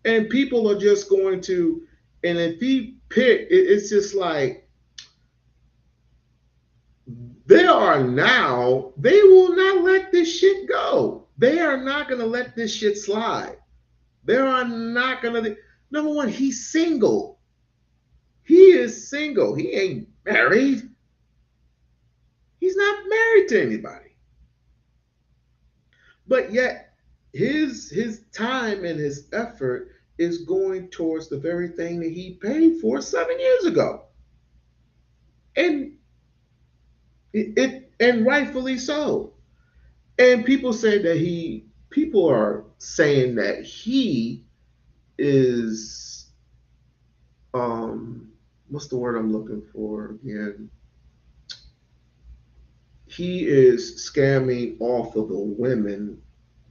And people are just going to, and if he pick, it's just like, they will not let this shit go. They are not going to let this shit slide. They are not going to, number one, he's single. He is single. He ain't married. He's not married to anybody. But yet, his time and his effort is going towards the very thing that he paid for 7 years ago. And and rightfully so. And people are saying that he is what's the word I'm looking for again? he is scamming off of the women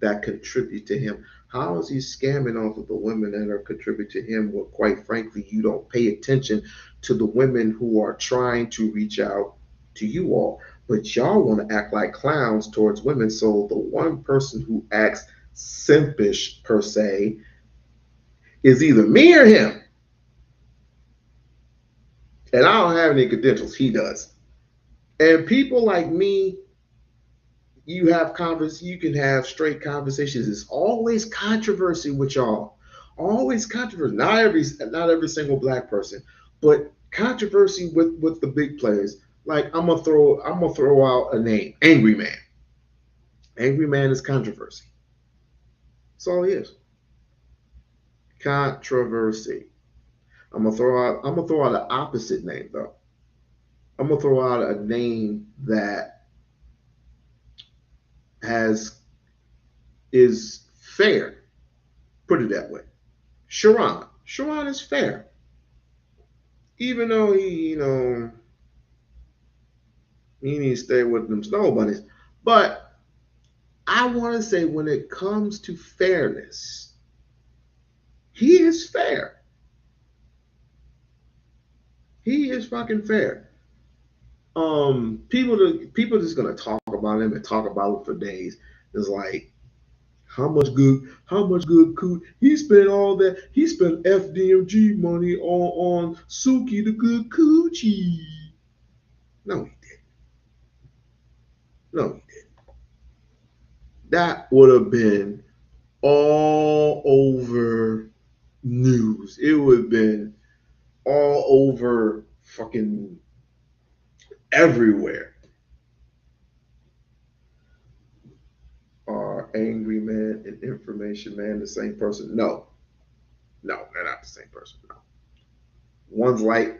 that contribute to him. How is he scamming off of the women that are contributing to him? Well, quite frankly, you don't pay attention to the women who are trying to reach out to you all. But y'all want to act like clowns towards women. So the one person who acts simpish per se is either me or him. And I don't have any credentials. He does. And people like me, you can have straight conversations. It's always controversy with y'all. Always controversy. Not every single black person, but controversy with the big players. Like I'm gonna throw out a name. Angry Man. Angry Man is controversy. That's all he is. Controversy. I'm gonna throw out an opposite name though. I'm gonna throw out a name that has is fair. Put it that way. Sharon. Sharon is fair. Even though he needs to stay with them snow bunnies. But I want to say when it comes to fairness, he is fair. He is fucking fair. People just gonna talk about him and talk about him for days. It's like how much good cool he spent all that he spent FDMG money on Suki the good coochie. No, he didn't. No, he didn't. That would have been all over news. It would have been all over fucking everywhere. Are Angry Man and Information Man the same person? No. No, they're not the same person. No. One's light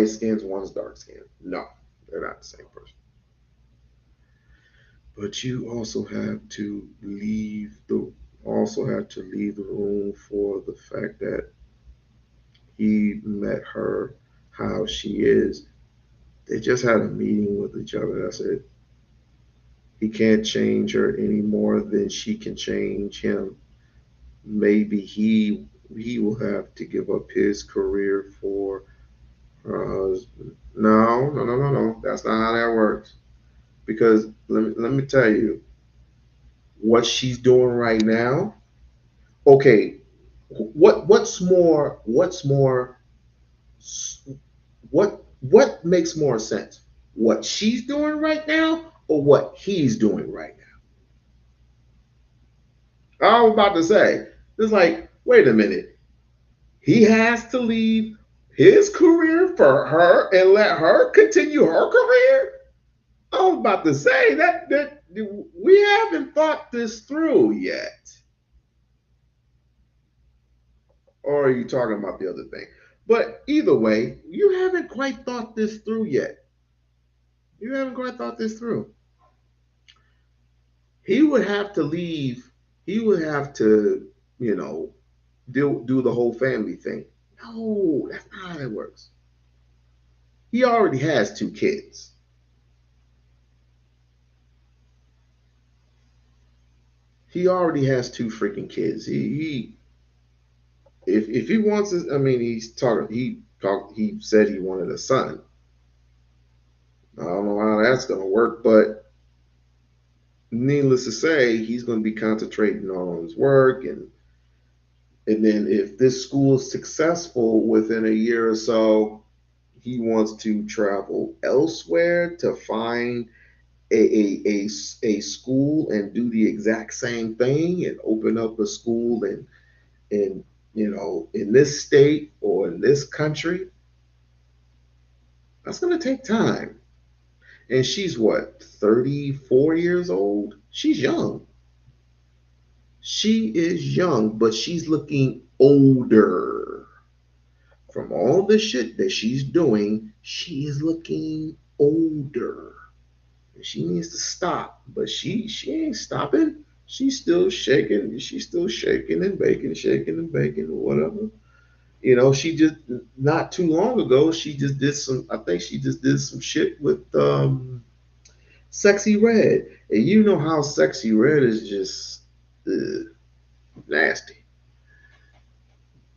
skins, one's dark skinned. No, they're not the same person. But you also have to leave the room for the fact that he met her how she is. They just had a meeting with each other. That's it. He can't change her any more than she can change him. Maybe he will have to give up his career for her husband. No, no, no, no, no. That's not how that works. Because let me tell you what she's doing right now. Okay, what makes more sense? What she's doing right now or what he's doing right now? I was about to say, it's like, wait a minute. He has to leave his career for her and let her continue her career? I was about to say that we haven't thought this through yet. Or are you talking about the other thing? But either way, you haven't quite thought this through yet. You haven't quite thought this through. He would have to leave. He would have to, do the whole family thing. No, that's not how it works. He already has 2 kids. He already has 2 freaking kids. If he wants, I mean, he said he wanted a son. I don't know how that's gonna work, but needless to say, he's gonna be concentrating on his work, and then if this school is successful within a year or so, he wants to travel elsewhere to find a school and do the exact same thing and open up a school in in this state or in this country. That's going to take time. And she's what, 34 years old? She's young. She is young, but she's looking older. From all the shit that she's doing, she is looking older. And she needs to stop, but she ain't stopping. She's still shaking. She's still shaking and baking, or whatever. She just not too long ago, she just did some. I think she just did some shit with Sexy Red. And you know how Sexy Red is just nasty.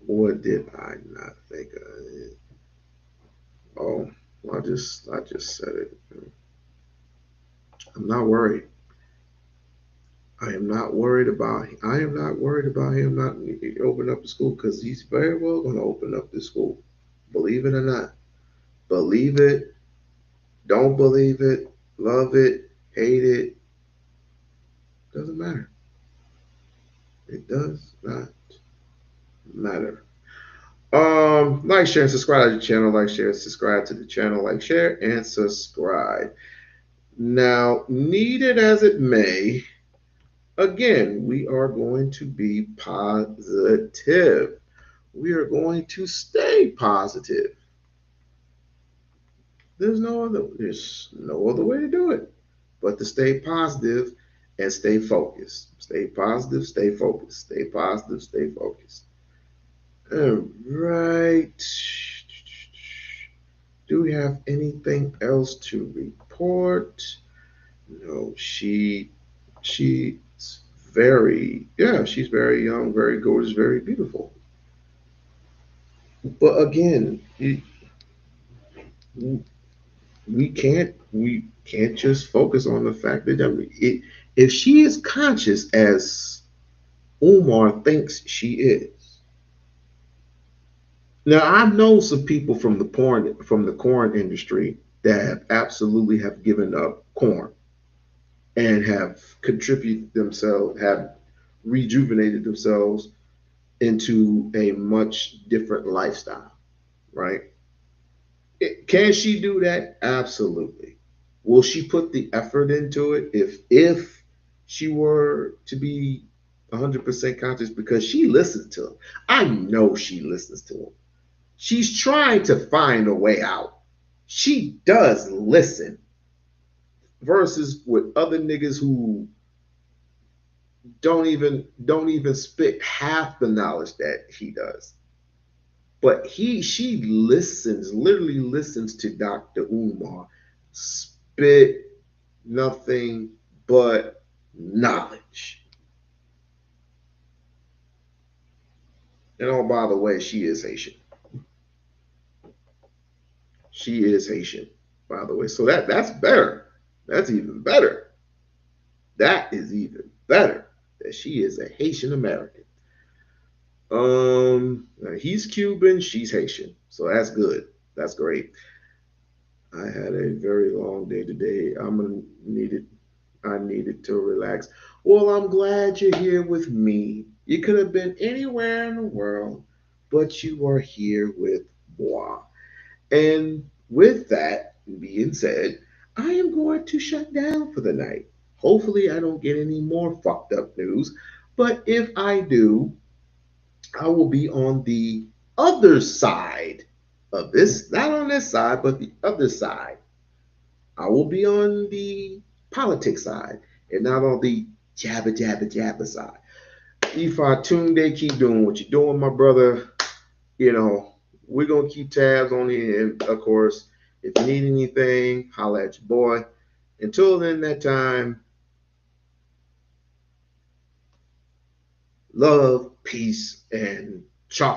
What did I not think of it? Oh, I just said it. I'm not worried. I am not worried about him not opening up the school because he's very well going to open up the school. Believe it or not. Believe it. Don't believe it. Love it. Hate it. Doesn't matter. It does not matter. Like, share, and subscribe to the channel. Like, share, subscribe to the channel. Like, share, and subscribe. Now, needed as it may, again, we are going to be positive. We are going to stay positive. There's no other way to do it but to stay positive and stay focused. Stay positive, stay focused. Stay positive, stay focused. All right. Do we have anything else to report? No, she's she's very young, very gorgeous, very beautiful. But again, we can't just focus on the fact that if she is conscious as Umar thinks she is. Now I've known some people from the corn industry that have absolutely have given up corn and have contributed themselves, have rejuvenated themselves into a much different lifestyle, right? Can she do that? Absolutely. Will she put the effort into it if she were to be 100% conscious? Because she listens to him. I know she listens to him. She's trying to find a way out. She does listen. Versus with other niggas who don't even spit half the knowledge that he does. But she literally listens to Dr. Umar spit nothing but knowledge. And oh, by the way, she is Haitian. She is Haitian, by the way. So that's better. That's even better. That is even better. That she is a Haitian American. He's Cuban, she's Haitian. So that's good. That's great. I had a very long day today. I needed to relax. Well, I'm glad you're here with me. You could have been anywhere in the world, but you are here with moi. And with that being said, I am going to shut down for the night. Hopefully, I don't get any more fucked up news. But if I do, I will be on the other side of this, not on this side, but the other side. I will be on the politics side and not on the jabba jabba jabba side. Ifatunde, keep doing what you're doing, my brother. You know, we're gonna keep tabs on it. And of course, if you need anything, holla at your boy. Until then, that time, love, peace, and chop.